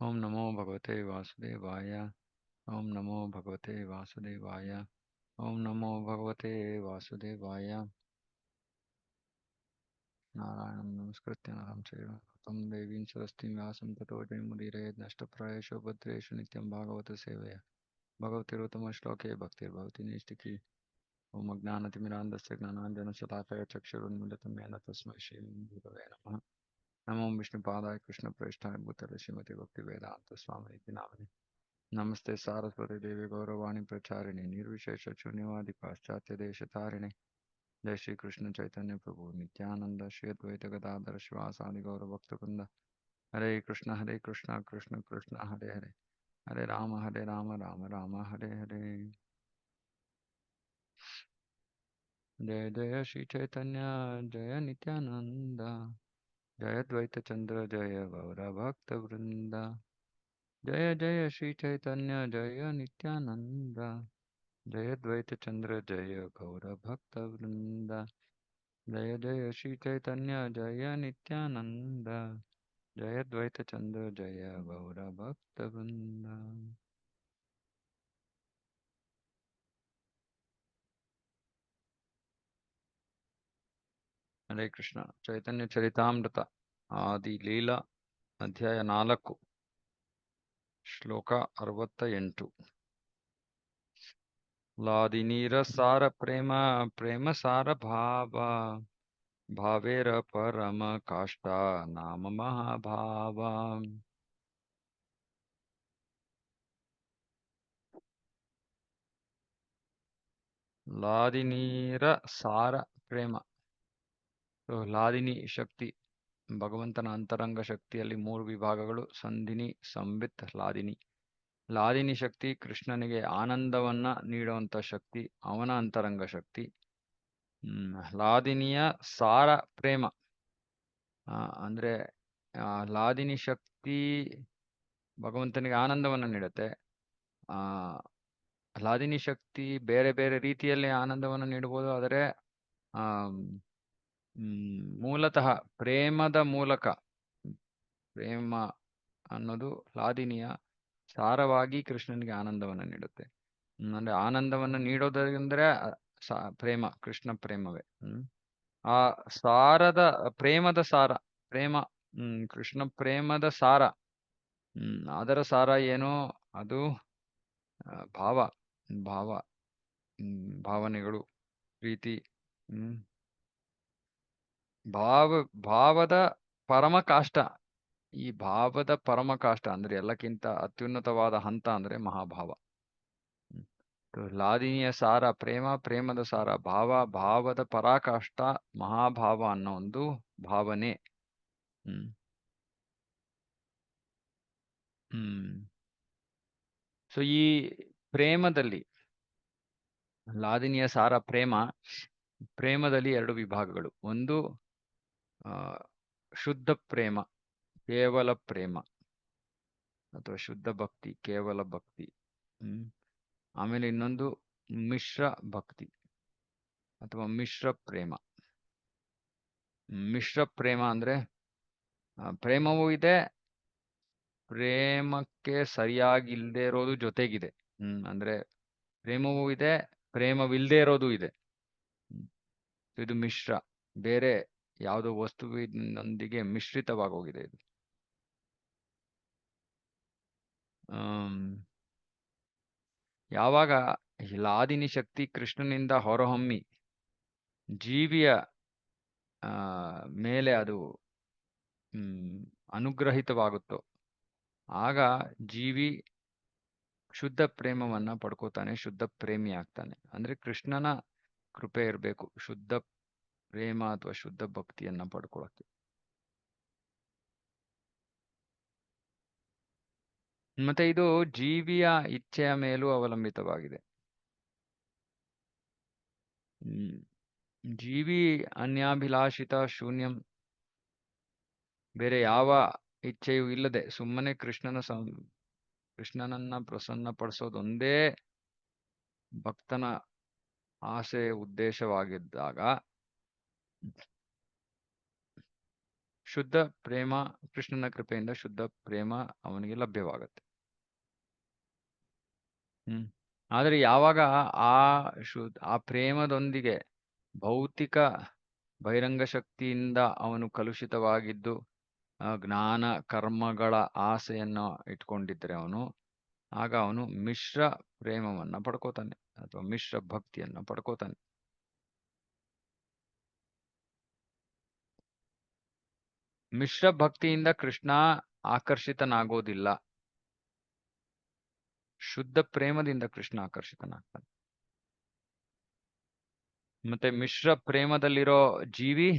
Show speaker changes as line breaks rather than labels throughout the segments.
ओम नमो भगवते वासुदेवाय। ओम नमो भगवते वासुदेवाय। ओम नमो भगवते वासुदेवाय। नारायणं नमस्कृत्य नरं चैव नरोत्तमं देवीं सरस्वतीं व्यासं ततो जयमुदीरयेत् नष्टप्रायेषु भद्रेषु नित्यं भागवत सेवया भगवतिरुत्तमश्लोके भक्तिर्भवति नैष्टिकी। ओम अज्ञानतिमिरान्धस्य ज्ञानाञ्जनशलाकया चक्षुरुन्मीलितं येन तस्मै श्रीगुरवे नमः। नमो विष्णुपादाय कृष्णप्रेष्ठाय भूतले श्रीमति भक्तिवेदान्तस्वामिनिति नामिने। नमस्ते सारस्वती देवी गौरवाणी प्रचारिणे निर्विशेष शून्यवादी पाश्चात्य देश तारिणे। जय श्री कृष्ण चैतन्य प्रभु नित्यानंद श्री अद्वैत गदाधर शिवासादि गौर भक्तवृंद। हरे कृष्ण कृष्ण कृष्ण हरे हरे। हरे राम राम राम हरे हरे। जय जय श्री चैतन्य जय नित्यानंद जय द्वैत चंद्र जय गौर भक्त वृंद। जय जय श्री चैतन्य जय नित्यानंद जय द्वैत चंद्र जय गौर भक्त वृंद। जय जय श्री चैतन्य जय नित्यानंद जय द्वैत चंद्र जय गौर भक्त वृंद। हरे कृष्ण चैतन्य चरितामृत आदि ಲೀಲಾ ಅಧ್ಯಾಯ 4 ಶ್ಲೋಕ 68. ಲಾದಿನೀರ ಸಾರ ಪ್ರೇಮ ಪ್ರೇಮ ಸಾರ ಭಾವ ಭಾವೇರ ಪರಮ ಕಾಷ್ಟ ನಾಮ ಮಹಾಭಾವ. ಲಾದಿನೀರ ಸಾರ ಪ್ರೇಮ. ಲಾದಿನಿ ಶಕ್ತಿ ಭಗವಂತನ ಅಂತರಂಗ ಶಕ್ತಿಯಲ್ಲಿ 3 ವಿಭಾಗಗಳು: ಸಂಧಿನಿ, ಸಂಬಿತ್, ಲಾದಿನಿ. ಲಾದಿನಿ ಶಕ್ತಿ ಕೃಷ್ಣನಿಗೆ ಆನಂದವನ್ನ ನೀಡುವಂತ ಶಕ್ತಿ, ಅವನ ಅಂತರಂಗ ಶಕ್ತಿ. ಲಾದಿನಿಯ ಸಾರ ಪ್ರೇಮ ಅಂದ್ರೆ ಲಾದಿನಿ ಶಕ್ತಿ ಭಗವಂತನಿಗೆ ಆನಂದವನ್ನ ನೀಡುತ್ತೆ. ಲಾದಿನಿ ಶಕ್ತಿ ಬೇರೆ ಬೇರೆ ರೀತಿಯಲ್ಲಿ ಆನಂದವನ್ನು ನೀಡಬಹುದು. ಆದರೆ ಮೂಲತಃ ಪ್ರೇಮದ ಮೂಲಕ, ಪ್ರೇಮ ಅನ್ನೋದು ಲಾದಿನಿಯ ಸಾರವಾಗಿ ಕೃಷ್ಣನಿಗೆ ಆನಂದವನ್ನು ನೀಡುತ್ತೆ. ಅಂದ್ರೆ ಆನಂದವನ್ನು ನೀಡೋದಂದ್ರೆ ಪ್ರೇಮ, ಕೃಷ್ಣ ಪ್ರೇಮವೇ. ಆ ಸಾರದ ಪ್ರೇಮದ ಸಾರ, ಪ್ರೇಮ ಕೃಷ್ಣ ಪ್ರೇಮದ ಸಾರ. ಅದರ ಸಾರ ಏನು? ಅದು ಭಾವ, ಭಾವ, ಭಾವನೆಗಳು, ಪ್ರೀತಿ, ಭಾವದ ಪರಮ ಕಾಷ್ಟ. ಈ ಭಾವದ ಪರಮ ಕಾಷ್ಟ ಅಂದ್ರೆ ಎಲ್ಲಕ್ಕಿಂತ ಅತ್ಯುನ್ನತವಾದ ಹಂತ ಅಂದ್ರೆ ಮಹಾಭಾವ. ಲಾದಿನಿಯ ಸಾರ ಪ್ರೇಮ, ಪ್ರೇಮದ ಸಾರ ಭಾವ, ಭಾವದ ಪರಾಕಾಷ್ಟ ಮಹಾಭಾವ ಅನ್ನೋ ಒಂದು ಭಾವನೆ. ಸೊ ಈ ಪ್ರೇಮದಲ್ಲಿ, ಲಾದಿನಿಯ ಸಾರ ಪ್ರೇಮ, ಪ್ರೇಮದಲ್ಲಿ 2 ವಿಭಾಗಗಳು. ಒಂದು ಶುದ್ಧ ಪ್ರೇಮ, ಕೇವಲ ಪ್ರೇಮ ಅಥವಾ ಶುದ್ಧ ಭಕ್ತಿ, ಕೇವಲ ಭಕ್ತಿ. ಆಮೇಲೆ ಇನ್ನೊಂದು ಮಿಶ್ರ ಭಕ್ತಿ ಅಥವಾ ಮಿಶ್ರ ಪ್ರೇಮ. ಮಿಶ್ರ ಪ್ರೇಮ ಅಂದ್ರೆ ಪ್ರೇಮವೂ ಇದೆ, ಪ್ರೇಮಕ್ಕೆ ಸರಿಯಾಗಿಲ್ದೇ ಇರೋದು ಜೊತೆಗಿದೆ. ಅಂದ್ರೆ ಪ್ರೇಮವೂ ಇದೆ, ಪ್ರೇಮವಿಲ್ದೇ ಇರೋದು ಇದೆ. ಇದು ಮಿಶ್ರ, ಬೇರೆ ಯಾವುದೋ ವಸ್ತುವಿನೊಂದಿಗೆ ಮಿಶ್ರಿತವಾಗೋಗಿದೆ ಇದು. ಯಾವಾಗ ಲಾದಿನಿ ಶಕ್ತಿ ಕೃಷ್ಣನಿಂದ ಹೊರಹೊಮ್ಮಿ ಜೀವಿಯ ಮೇಲೆ ಅದು ಅನುಗ್ರಹಿತವಾಗುತ್ತೋ, ಆಗ ಜೀವಿ ಶುದ್ಧ ಪ್ರೇಮವನ್ನ ಪಡ್ಕೋತಾನೆ, ಶುದ್ಧ ಪ್ರೇಮಿ ಆಗ್ತಾನೆ. ಅಂದ್ರೆ ಕೃಷ್ಣನ ಕೃಪೆ ಇರಬೇಕು ಶುದ್ಧ ಪ್ರೇಮ ಅಥವಾ ಶುದ್ಧ ಭಕ್ತಿಯನ್ನ ಪಡ್ಕೊಳ್ಳೋಕೆ. ಮತ್ತೆ ಇದು ಜೀವಿಯ ಇಚ್ಛೆಯ ಮೇಲೂ ಅವಲಂಬಿತವಾಗಿದೆ. ಜೀವಿ ಅನ್ಯಾಭಿಲಾಷಿತ ಶೂನ್ಯಂ, ಬೇರೆ ಯಾವ ಇಚ್ಛೆಯೂ ಇಲ್ಲದೆ ಸುಮ್ಮನೆ ಕೃಷ್ಣನನ್ನ ಪ್ರಸನ್ನ ಪಡಿಸೋದೊಂದೇ ಭಕ್ತನ ಆಸೆ, ಉದ್ದೇಶವಾಗಿದ್ದಾಗ ಶುದ್ಧ ಪ್ರೇಮ, ಕೃಷ್ಣನ ಕೃಪೆಯಿಂದ ಶುದ್ಧ ಪ್ರೇಮ ಅವನಿಗೆ ಲಭ್ಯವಾಗುತ್ತೆ. ಆದ್ರೆ ಯಾವಾಗ ಆ ಪ್ರೇಮದೊಂದಿಗೆ ಭೌತಿಕ ಬಹಿರಂಗ ಶಕ್ತಿಯಿಂದ ಅವನು ಕಲುಷಿತವಾಗಿದ್ದು ಜ್ಞಾನ ಕರ್ಮಗಳ ಆಸೆಯನ್ನು ಇಟ್ಕೊಂಡಿದ್ರೆ ಆಗ ಅವನು ಮಿಶ್ರ ಪ್ರೇಮವನ್ನ ಪಡ್ಕೋತಾನೆ ಅಥವಾ ಮಿಶ್ರ ಭಕ್ತಿಯನ್ನ ಪಡ್ಕೋತಾನೆ. ಮಿಶ್ರ ಭಕ್ತಿಯಿಂದ ಕೃಷ್ಣ ಆಕರ್ಷಿತನಾಗೋದಿಲ್ಲ, ಶುದ್ಧ ಪ್ರೇಮದಿಂದ ಕೃಷ್ಣ ಆಕರ್ಷಿತನಾಗ್ತಾನೆ. ಮತ್ತೆ ಮಿಶ್ರ ಪ್ರೇಮದಲ್ಲಿರೋ ಜೀವಿ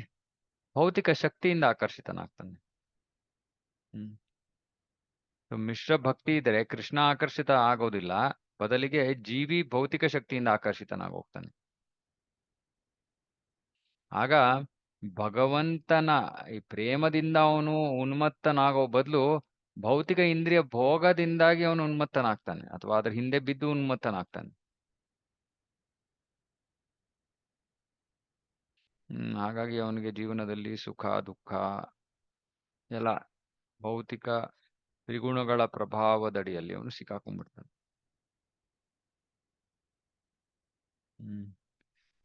ಭೌತಿಕ ಶಕ್ತಿಯಿಂದ ಆಕರ್ಷಿತನಾಗ್ತಾನೆ. ಮಿಶ್ರ ಭಕ್ತಿ ಇದ್ರೆ ಕೃಷ್ಣ ಆಕರ್ಷಿತ ಆಗೋದಿಲ್ಲ, ಬದಲಿಗೆ ಜೀವಿ ಭೌತಿಕ ಶಕ್ತಿಯಿಂದ ಆಕರ್ಷಿತನಾಗೋಗ್ತಾನೆ. ಆಗ ಭಗವಂತನ ಈ ಪ್ರೇಮದಿಂದ ಅವನು ಉನ್ಮತ್ತನಾಗೋ ಬದಲು ಭೌತಿಕ ಇಂದ್ರಿಯ ಭೋಗದಿಂದಾಗಿ ಅವನು ಉನ್ಮತ್ತನಾಗ್ತಾನೆ ಅಥವಾ ಅದ್ರ ಹಿಂದೆ ಬಿದ್ದು ಉನ್ಮತ್ತನಾಗ್ತಾನೆ. ಹಾಗಾಗಿ ಅವನಿಗೆ ಜೀವನದಲ್ಲಿ ಸುಖ ದುಃಖ ಎಲ್ಲ ಭೌತಿಕ ತ್ರಿಗುಣಗಳ ಪ್ರಭಾವದಡಿಯಲ್ಲಿ ಅವನು ಸಿಕ್ಕಾಕೊಂಡ್ಬಿಡ್ತಾನೆ.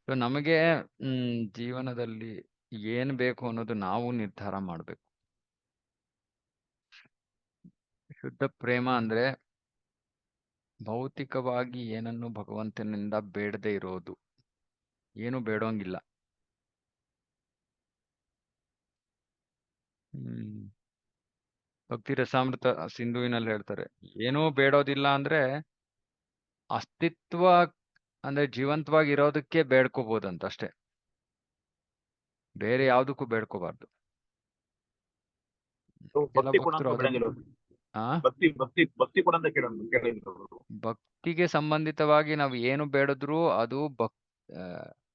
ನಮಗೆ ಜೀವನದಲ್ಲಿ ಏನ್ ಬೇಕು ಅನ್ನೋದು ನಾವು ನಿರ್ಧಾರ ಮಾಡ್ಬೇಕು. ಶುದ್ಧ ಪ್ರೇಮ ಅಂದ್ರೆ ಭೌತಿಕವಾಗಿ ಏನನ್ನು ಭಗವಂತನಿಂದ ಬೇಡದೇ ಇರೋದು, ಏನು ಬೇಡೋಂಗಿಲ್ಲ. ಭಕ್ತಿ ರಸಾಮೃತ ಸಿಂಧುವಿನಲ್ಲಿ ಹೇಳ್ತಾರೆ, ಏನೂ ಬೇಡೋದಿಲ್ಲ ಅಂದ್ರೆ ಅಸ್ತಿತ್ವ ಅಂದ್ರೆ ಜೀವಂತವಾಗಿ ಇರೋದಕ್ಕೆ ಬೇಡ್ಕೋಬಹುದಂತ ಅಷ್ಟೇ, ಬೇರೆ ಯಾವ್ದಕ್ಕೂ ಬೇಡ್ಕೋಬಾರ್ದು. ಭಕ್ತಿಗೆ ಸಂಬಂಧಿತವಾಗಿ ನಾವು ಏನು ಬೇಡದ್ರು ಅದು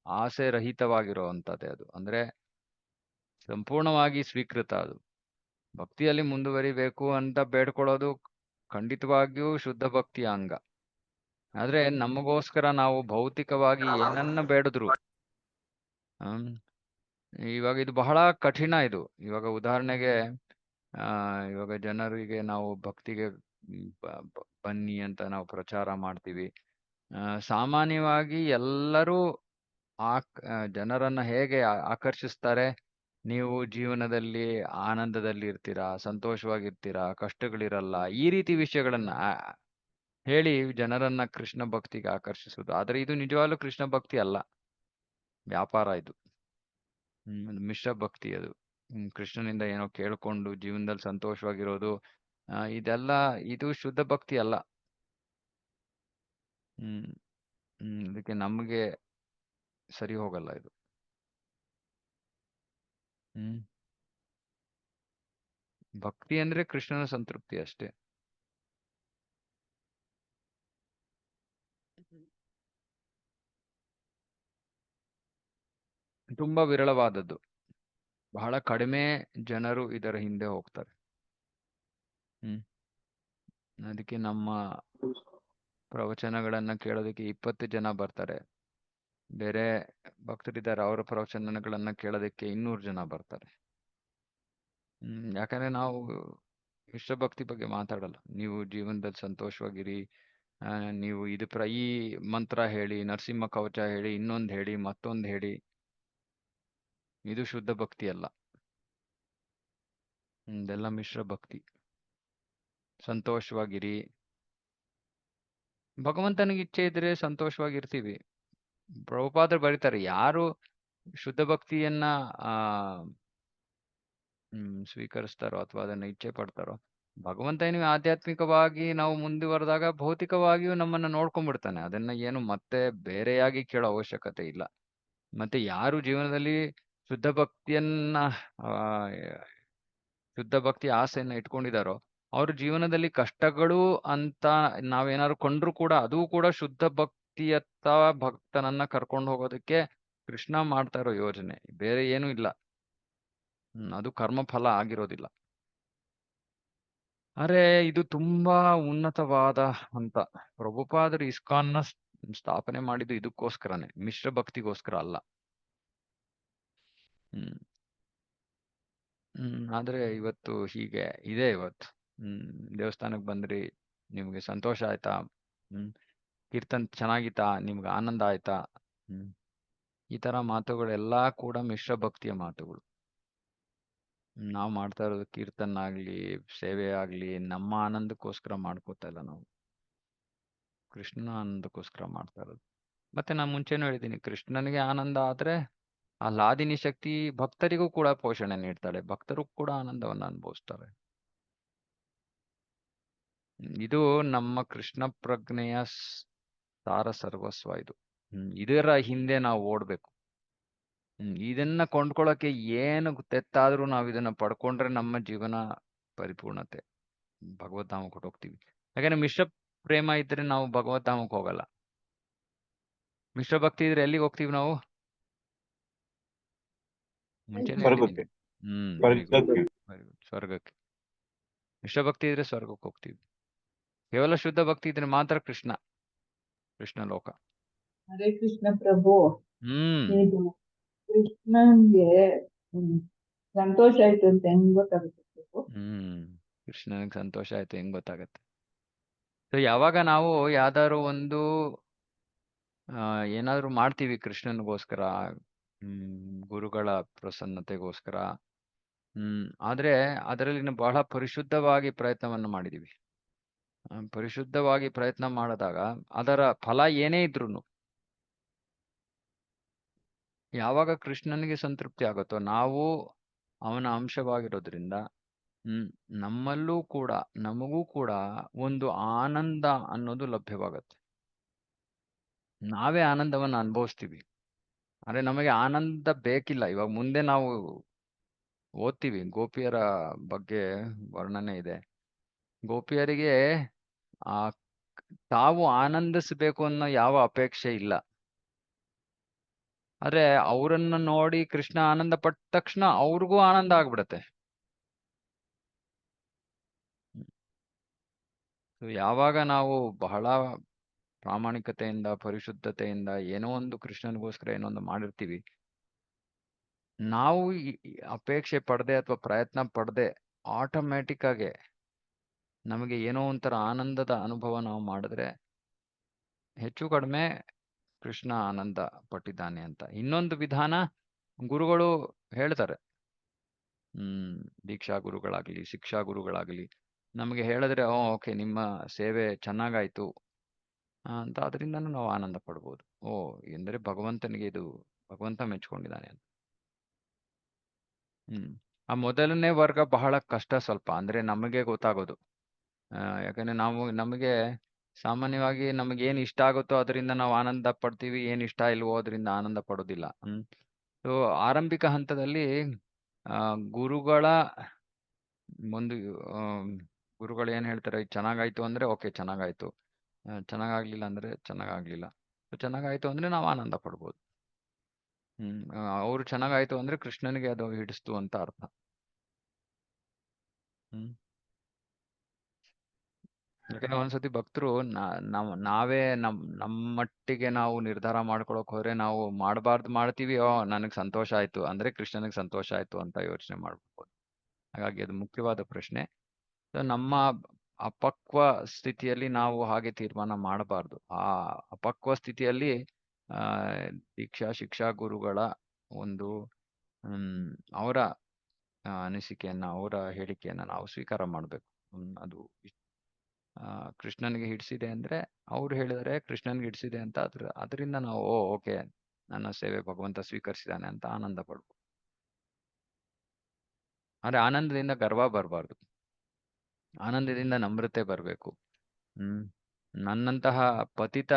ಆಸೆ ರಹಿತವಾಗಿರುವಂತದ್ದೇ. ಅದು ಅಂದ್ರೆ ಸಂಪೂರ್ಣವಾಗಿ ಸ್ವೀಕೃತ. ಅದು ಭಕ್ತಿಯಲ್ಲಿ ಮುಂದುವರಿಬೇಕು ಅಂತ ಬೇಡ್ಕೊಳ್ಳೋದು ಖಂಡಿತವಾಗಿಯೂ ಶುದ್ಧ ಭಕ್ತಿಯ ಅಂಗ. ಆದ್ರೆ ನಮಗೋಸ್ಕರ ನಾವು ಭೌತಿಕವಾಗಿ ಏನನ್ನ ಬೇಡಿದ್ರು ಇವಾಗ ಇದು ಬಹಳ ಕಠಿಣ. ಇದು ಇವಾಗ ಉದಾಹರಣೆಗೆ ಇವಾಗ ಜನರಿಗೆ ನಾವು ಭಕ್ತಿಗೆ ಬನ್ನಿ ಅಂತ ನಾವು ಪ್ರಚಾರ ಮಾಡ್ತೀವಿ. ಸಾಮಾನ್ಯವಾಗಿ ಎಲ್ಲರೂ ಜನರನ್ನ ಹೇಗೆ ಆಕರ್ಷಿಸ್ತಾರೆ, ನೀವು ಜೀವನದಲ್ಲಿ ಆನಂದದಲ್ಲಿ ಇರ್ತೀರಾ, ಸಂತೋಷವಾಗಿರ್ತೀರಾ, ಕಷ್ಟಗಳಿರಲ್ಲ, ಈ ರೀತಿ ವಿಷಯಗಳನ್ನ ಹೇಳಿ ಜನರನ್ನ ಕೃಷ್ಣ ಭಕ್ತಿಗೆ ಆಕರ್ಷಿಸುವುದು. ಆದ್ರೆ ಇದು ನಿಜವಾಗ್ಲೂ ಕೃಷ್ಣ ಭಕ್ತಿ ಅಲ್ಲ, ವ್ಯಾಪಾರ ಇದು. ಮಿಶ್ರ ಭಕ್ತಿ ಅದು. ಕೃಷ್ಣನಿಂದ ಏನೋ ಕೇಳ್ಕೊಂಡು ಜೀವನದಲ್ಲಿ ಸಂತೋಷವಾಗಿರೋದು, ಇದೆಲ್ಲ ಇದು ಶುದ್ಧ ಭಕ್ತಿ ಅಲ್ಲ. ಅದಕ್ಕೆ ನಮ್ಗೆ ಸರಿ ಹೋಗಲ್ಲ ಇದು. ಭಕ್ತಿ ಅಂದ್ರೆ ಕೃಷ್ಣನ ಸಂತೃಪ್ತಿ ಅಷ್ಟೇ. ತುಂಬಾ ವಿರಳವಾದದ್ದು, ಬಹಳ ಕಡಿಮೆ ಜನರು ಇದರ ಹಿಂದೆ ಹೋಗ್ತಾರೆ. ಅದಕ್ಕೆ ನಮ್ಮ ಪ್ರವಚನಗಳನ್ನ ಕೇಳೋದಕ್ಕೆ 20 ಜನ ಬರ್ತಾರೆ, ಬೇರೆ ಭಕ್ತರಿದ್ದಾರೆ ಅವರ ಪ್ರವಚನಗಳನ್ನ ಕೇಳೋದಕ್ಕೆ 200 ಜನ ಬರ್ತಾರೆ. ಯಾಕಂದ್ರೆ ನಾವು ವಿಶ್ವಭಕ್ತಿ ಬಗ್ಗೆ ಮಾತಾಡಲ್ಲ. ನೀವು ಜೀವನದಲ್ಲಿ ಸಂತೋಷವಾಗಿರಿ, ನೀವು ಈ ಮಂತ್ರ ಹೇಳಿ, ನರಸಿಂಹ ಕವಚ ಹೇಳಿ, ಇನ್ನೊಂದು ಹೇಳಿ, ಮತ್ತೊಂದು ಹೇಳಿ, ಇದು ಶುದ್ಧ ಭಕ್ತಿ ಅಲ್ಲ. ಇದೆಲ್ಲ ಮಿಶ್ರ ಭಕ್ತಿ. ಸಂತೋಷವಾಗಿರಿ, ಭಗವಂತನಿಗೆ ಇಚ್ಛೆ ಇದ್ರೆ ಸಂತೋಷವಾಗಿರ್ತೀವಿ. ಪ್ರಭುಪಾದರು ಬರೀತಾರೆ, ಯಾರು ಶುದ್ಧ ಭಕ್ತಿಯನ್ನ ಸ್ವೀಕರಿಸ್ತಾರೋ ಅಥವಾ ಅದನ್ನ ಇಚ್ಛೆ ಪಡ್ತಾರೋ, ಭಗವಂತ ನೀವು ಆಧ್ಯಾತ್ಮಿಕವಾಗಿ ನಾವು ಮುಂದುವರೆದಾಗ ಭೌತಿಕವಾಗಿಯೂ ನಮ್ಮನ್ನ ನೋಡ್ಕೊಂಡ್ಬಿಡ್ತಾನೆ. ಅದನ್ನ ಏನು ಮತ್ತೆ ಬೇರೆಯಾಗಿ ಕೇಳೋ ಅವಶ್ಯಕತೆ ಇಲ್ಲ. ಮತ್ತೆ ಯಾರು ಜೀವನದಲ್ಲಿ ಶುದ್ಧ ಭಕ್ತಿಯನ್ನ ಶುದ್ಧ ಭಕ್ತಿ ಆಸೆಯನ್ನ ಇಟ್ಕೊಂಡಿದಾರೋ ಅವ್ರ ಜೀವನದಲ್ಲಿ ಕಷ್ಟಗಳು ಅಂತ ನಾವೇನಾದ್ರು ಕೊಂಡ್ರು ಕೂಡ ಅದು ಕೂಡ ಶುದ್ಧ ಭಕ್ತಿಯತ್ತ ಭಕ್ತನನ್ನ ಕರ್ಕೊಂಡು ಹೋಗೋದಕ್ಕೆ ಕೃಷ್ಣ ಮಾಡ್ತಾ ಇರೋ ಯೋಜನೆ, ಬೇರೆ ಏನೂ ಇಲ್ಲ. ಅದು ಕರ್ಮಫಲ ಆಗಿರೋದಿಲ್ಲ. ಅರೆ ಇದು ತುಂಬಾ ಉನ್ನತವಾದ ಹಂತ. ಪ್ರಭುಪಾದರು ಇಸ್ಕಾನ್ನ ಸ್ಥಾಪನೆ ಮಾಡಿದ್ದು ಇದಕ್ಕೋಸ್ಕರನೇ, ಮಿಶ್ರ ಭಕ್ತಿಗೋಸ್ಕರ ಅಲ್ಲ. ಆದ್ರೆ ಇವತ್ತು ಹೀಗೆ ಇದೆ ಇವತ್ತು. ದೇವಸ್ಥಾನಕ್ಕೆ ಬಂದ್ರಿ, ನಿಮ್ಗೆ ಸಂತೋಷ ಆಯ್ತಾ? ಕೀರ್ತನ್ ಚೆನ್ನಾಗಿತ್ತಾ? ನಿಮ್ಗೆ ಆನಂದ ಆಯ್ತಾ? ಈ ತರ ಮಾತುಗಳೆಲ್ಲಾ ಕೂಡ ಮಿಶ್ರ ಭಕ್ತಿಯ ಮಾತುಗಳು. ನಾವು ಮಾಡ್ತಾ ಇರೋದು ಕೀರ್ತನ್ ಆಗ್ಲಿ, ಸೇವೆ ಆಗ್ಲಿ, ನಮ್ಮ ಆನಂದಕ್ಕೋಸ್ಕರ ಮಾಡ್ಕೋತಾ ಇಲ್ಲ ನಾವು, ಕೃಷ್ಣನ ಆನಂದಕ್ಕೋಸ್ಕರ ಮಾಡ್ತಾ ಇರೋದು. ಮತ್ತೆ ನಾನು ಮುಂಚೆನೂ ಹೇಳಿದ್ದೀನಿ, ಕೃಷ್ಣನಿಗೆ ಆನಂದ ಆದ್ರೆ ಆ ಲಾದಿನಿ ಶಕ್ತಿ ಭಕ್ತರಿಗೂ ಕೂಡ ಪೋಷಣೆ ನೀಡ್ತಾಳೆ, ಭಕ್ತರು ಕೂಡ ಆನಂದವನ್ನು ಅನುಭವಿಸ್ತಾರೆ. ಇದು ನಮ್ಮ ಕೃಷ್ಣ ಪ್ರಜ್ಞೆಯ ಸಾರ ಸರ್ವಸ್ವ ಇದು. ಇದರ ಹಿಂದೆ ನಾವು ಓಡ್ಬೇಕು. ಇದನ್ನ ಕೊಂಡ್ಕೊಳಕ್ಕೆ ಏನು ತೆತ್ತಾದ್ರೂ ನಾವು ಇದನ್ನ ಪಡ್ಕೊಂಡ್ರೆ ನಮ್ಮ ಜೀವನ ಪರಿಪೂರ್ಣತೆ, ಭಗವದ್ಧಾಮಕ್ಕೆ ಹೊಟ್ಟೋಗ್ತೀವಿ. ಯಾಕಂದ್ರೆ ಮಿಶ್ರ ಪ್ರೇಮ ಇದ್ರೆ ನಾವು ಭಗವದ್ಧಾಮಕ್ಕೆ ಹೋಗಲ್ಲ. ಮಿಶ್ರ ಭಕ್ತಿ ಇದ್ರೆ ಎಲ್ಲಿಗೆ ಹೋಗ್ತೀವಿ ನಾವು? ಮುಂಚೆನೆ ಹೇಳಿದ್ದೀನಿ. ವೆರಿ ಗುಡ್, ಸ್ವರ್ಗಕ್ಕೆ. ಮಿಶ್ರ ಭಕ್ತಿ ಇದ್ರೆ ಸ್ವರ್ಗಕ್ಕೆ ಹೋಗ್ತೀವಿ. ಕೇವಲ ಶುದ್ಧ ಭಕ್ತಿ ಇದ್ರೆ ಮಾತ್ರ ಕೃಷ್ಣ ಲೋಕ.
ಹರೇ ಕೃಷ್ಣ ಪ್ರಭು. ಇದು ಕೃಷ್ಣನ್ಗೆ ಸಂತೋಷ ಆಯ್ತು ಅಂತ ಹೆಂಗ್ ಗೊತ್ತಾಗುತ್ತೆ?
ಕೃಷ್ಣನಿಗೆ ಸಂತೋಷ ಆಯ್ತು ಹೆಂಗ್ ಗೊತ್ತಾಗತ್ತೆ? ಸೊ ಯಾವಾಗ ನಾವು ಯಾವ್ದಾದ್ರು ಒಂದು ಏನಾದ್ರು ಮಾಡ್ತೀವಿ ಕೃಷ್ಣನಿಗೋಸ್ಕರ, ಗುರುಗಳ ಪ್ರಸನ್ನತೆಗೋಸ್ಕರ, ಆದ್ರೆ ಅದರಲ್ಲಿ ಬಹಳ ಪರಿಶುದ್ಧವಾಗಿ ಪ್ರಯತ್ನವನ್ನು ಮಾಡಿದೀವಿ. ಪರಿಶುದ್ಧವಾಗಿ ಪ್ರಯತ್ನ ಮಾಡಿದಾಗ ಅದರ ಫಲ ಏನೇ ಇದ್ರೂ, ಯಾವಾಗ ಕೃಷ್ಣನಿಗೆ ಸಂತೃಪ್ತಿ ಆಗುತ್ತೋ, ನಾವು ಅವನ ಅಂಶವಾಗಿರೋದ್ರಿಂದ ನಮ್ಮಲ್ಲೂ ಕೂಡ, ನಮಗೂ ಕೂಡ ಒಂದು ಆನಂದ ಅನ್ನೋದು ಲಭ್ಯವಾಗತ್ತೆ. ನಾವೇ ಆನಂದವನ್ನು ಅನುಭವಿಸ್ತೀವಿ. ಅಂದ್ರೆ ನಮಗೆ ಆನಂದ ಬೇಕಿಲ್ಲ. ಇವಾಗ ಮುಂದೆ ನಾವು ಓದ್ತೀವಿ, ಗೋಪಿಯರ ಬಗ್ಗೆ ವರ್ಣನೆ ಇದೆ. ಗೋಪಿಯರಿಗೆ ತಾವು ಆನಂದಿಸಬೇಕು ಅನ್ನೋ ಯಾವ ಅಪೇಕ್ಷೆ ಇಲ್ಲ. ಆದ್ರೆ ಅವರನ್ನ ನೋಡಿ ಕೃಷ್ಣ ಆನಂದ ಪಟ್ಟ ತಕ್ಷಣ ಅವ್ರಿಗೂ ಆನಂದ ಆಗ್ಬಿಡತ್ತೆ. ಯಾವಾಗ ನಾವು ಬಹಳ ಪ್ರಾಮಾಣಿಕತೆಯಿಂದ, ಪರಿಶುದ್ಧತೆಯಿಂದ ಏನೋ ಒಂದು ಕೃಷ್ಣನಿಗೋಸ್ಕರ ಏನೋ ಒಂದು ಮಾಡಿರ್ತೀವಿ, ನಾವು ಅಪೇಕ್ಷೆ ಪಡದೆ ಅಥವಾ ಪ್ರಯತ್ನ ಪಡದೆ ಆಟೋಮ್ಯಾಟಿಕ್ ಆಗಿ ನಮಗೆ ಏನೋ ಒಂಥರ ಆನಂದದ ಅನುಭವ ನಾವು ಮಾಡಿದ್ರೆ ಹೆಚ್ಚು ಕಡಿಮೆ ಕೃಷ್ಣ ಆನಂದ ಪಟ್ಟಿದ್ದಾನೆ ಅಂತ. ಇನ್ನೊಂದು ವಿಧಾನ ಗುರುಗಳು ಹೇಳ್ತಾರೆ. ದೀಕ್ಷಾ ಗುರುಗಳಾಗ್ಲಿ, ಶಿಕ್ಷಾ ಗುರುಗಳಾಗ್ಲಿ ನಮಗೆ ಹೇಳಿದ್ರೆ, ಓಕೆ ನಿಮ್ಮ ಸೇವೆ ಚೆನ್ನಾಗಾಯ್ತು ಅಂತ, ಅದರಿಂದನೂ ನಾವು ಆನಂದ ಪಡ್ಬೋದು. ಎಂದರೆ ಭಗವಂತನಿಗೆ ಇದು, ಭಗವಂತ ಮೆಚ್ಕೊಂಡಿದ್ದಾನೆ ಅಂತ. ಆ ಮೊದಲನೇ ವರ್ಗ ಬಹಳ ಕಷ್ಟ ಸ್ವಲ್ಪ, ಅಂದ್ರೆ ನಮಗೆ ಗೊತ್ತಾಗೋದು. ಯಾಕಂದ್ರೆ ನಮಗೆ ಸಾಮಾನ್ಯವಾಗಿ ನಮಗೆ ಏನ್ ಇಷ್ಟ ಆಗುತ್ತೋ ಅದರಿಂದ ನಾವು ಆನಂದ ಪಡ್ತೀವಿ, ಏನ್ ಇಷ್ಟ ಇಲ್ವೋ ಅದರಿಂದ ಆನಂದ ಪಡೋದಿಲ್ಲ. ಸೊ ಆರಂಭಿಕ ಹಂತದಲ್ಲಿ ಗುರುಗಳ ಒಂದು ಗುರುಗಳು ಏನ್ ಹೇಳ್ತಾರೆ, ಚೆನ್ನಾಗಾಯ್ತು ಅಂದ್ರೆ ಓಕೆ ಚೆನ್ನಾಗಾಯ್ತು, ಚೆನ್ನಾಗಾಗ್ಲಿಲ್ಲ ಅಂದ್ರೆ ಚೆನ್ನಾಗಾಗ್ಲಿಲ್ಲ. ಚೆನ್ನಾಗಾಯ್ತು ಅಂದ್ರೆ ನಾವು ಆನಂದ ಪಡ್ಬೋದು. ಅವ್ರು ಚೆನ್ನಾಗಾಯ್ತು ಅಂದ್ರೆ ಕೃಷ್ಣನಿಗೆ ಅದು ಹಿಡಿಸ್ತು ಅಂತ ಅರ್ಥ. ಯಾಕಂದ್ರೆ ಒಂದ್ಸತಿ ಭಕ್ತರು ನಾವೇ ನಮ್ಮಟ್ಟಿಗೆ ನಾವು ನಿರ್ಧಾರ ಮಾಡ್ಕೊಳಕ್ ಹೋದ್ರೆ, ನಾವು ಮಾಡಬಾರ್ದು ಮಾಡ್ತೀವಿ, ನನಗ್ ಸಂತೋಷ ಆಯ್ತು ಅಂದ್ರೆ ಕೃಷ್ಣನಿಗೆ ಸಂತೋಷ ಆಯ್ತು ಅಂತ ಯೋಚನೆ ಮಾಡ್ಬೋದು. ಹಾಗಾಗಿ ಅದು ಮುಖ್ಯವಾದ ಪ್ರಶ್ನೆ. ನಮ್ಮ ಅಪಕ್ವ ಸ್ಥಿತಿಯಲ್ಲಿ ನಾವು ಹಾಗೆ ತೀರ್ಮಾನ ಮಾಡಬಾರ್ದು. ಆ ಅಪಕ್ವ ಸ್ಥಿತಿಯಲ್ಲಿ ದೀಕ್ಷಾ ಶಿಕ್ಷಾ ಗುರುಗಳ ಒಂದು ಅವರ ಅನಿಸಿಕೆಯನ್ನ, ಅವರ ಹೇಳಿಕೆಯನ್ನ ನಾವು ಸ್ವೀಕಾರ ಮಾಡ್ಬೇಕು. ಅದು ಕೃಷ್ಣನಿಗೆ ಹಿಡಿಸಿದೆ ಅಂದ್ರೆ, ಅವ್ರು ಹೇಳಿದರೆ ಕೃಷ್ಣನ್ಗೆ ಹಿಡಿಸಿದೆ ಅಂತ, ಅದರಿಂದ ನಾವು ಓಕೆ ನನ್ನ ಸೇವೆ ಭಗವಂತ ಸ್ವೀಕರಿಸಿದಾನೆ ಅಂತ ಆನಂದ ಪಡ್ಬೋದು. ಆದ್ರೆ ಆನಂದದಿಂದ ಗರ್ವ ಬರಬಾರ್ದು, ಆನಂದದಿಂದ ನಮ್ರತೆ ಬರಬೇಕು. ನನ್ನಂತಹ ಪತಿತ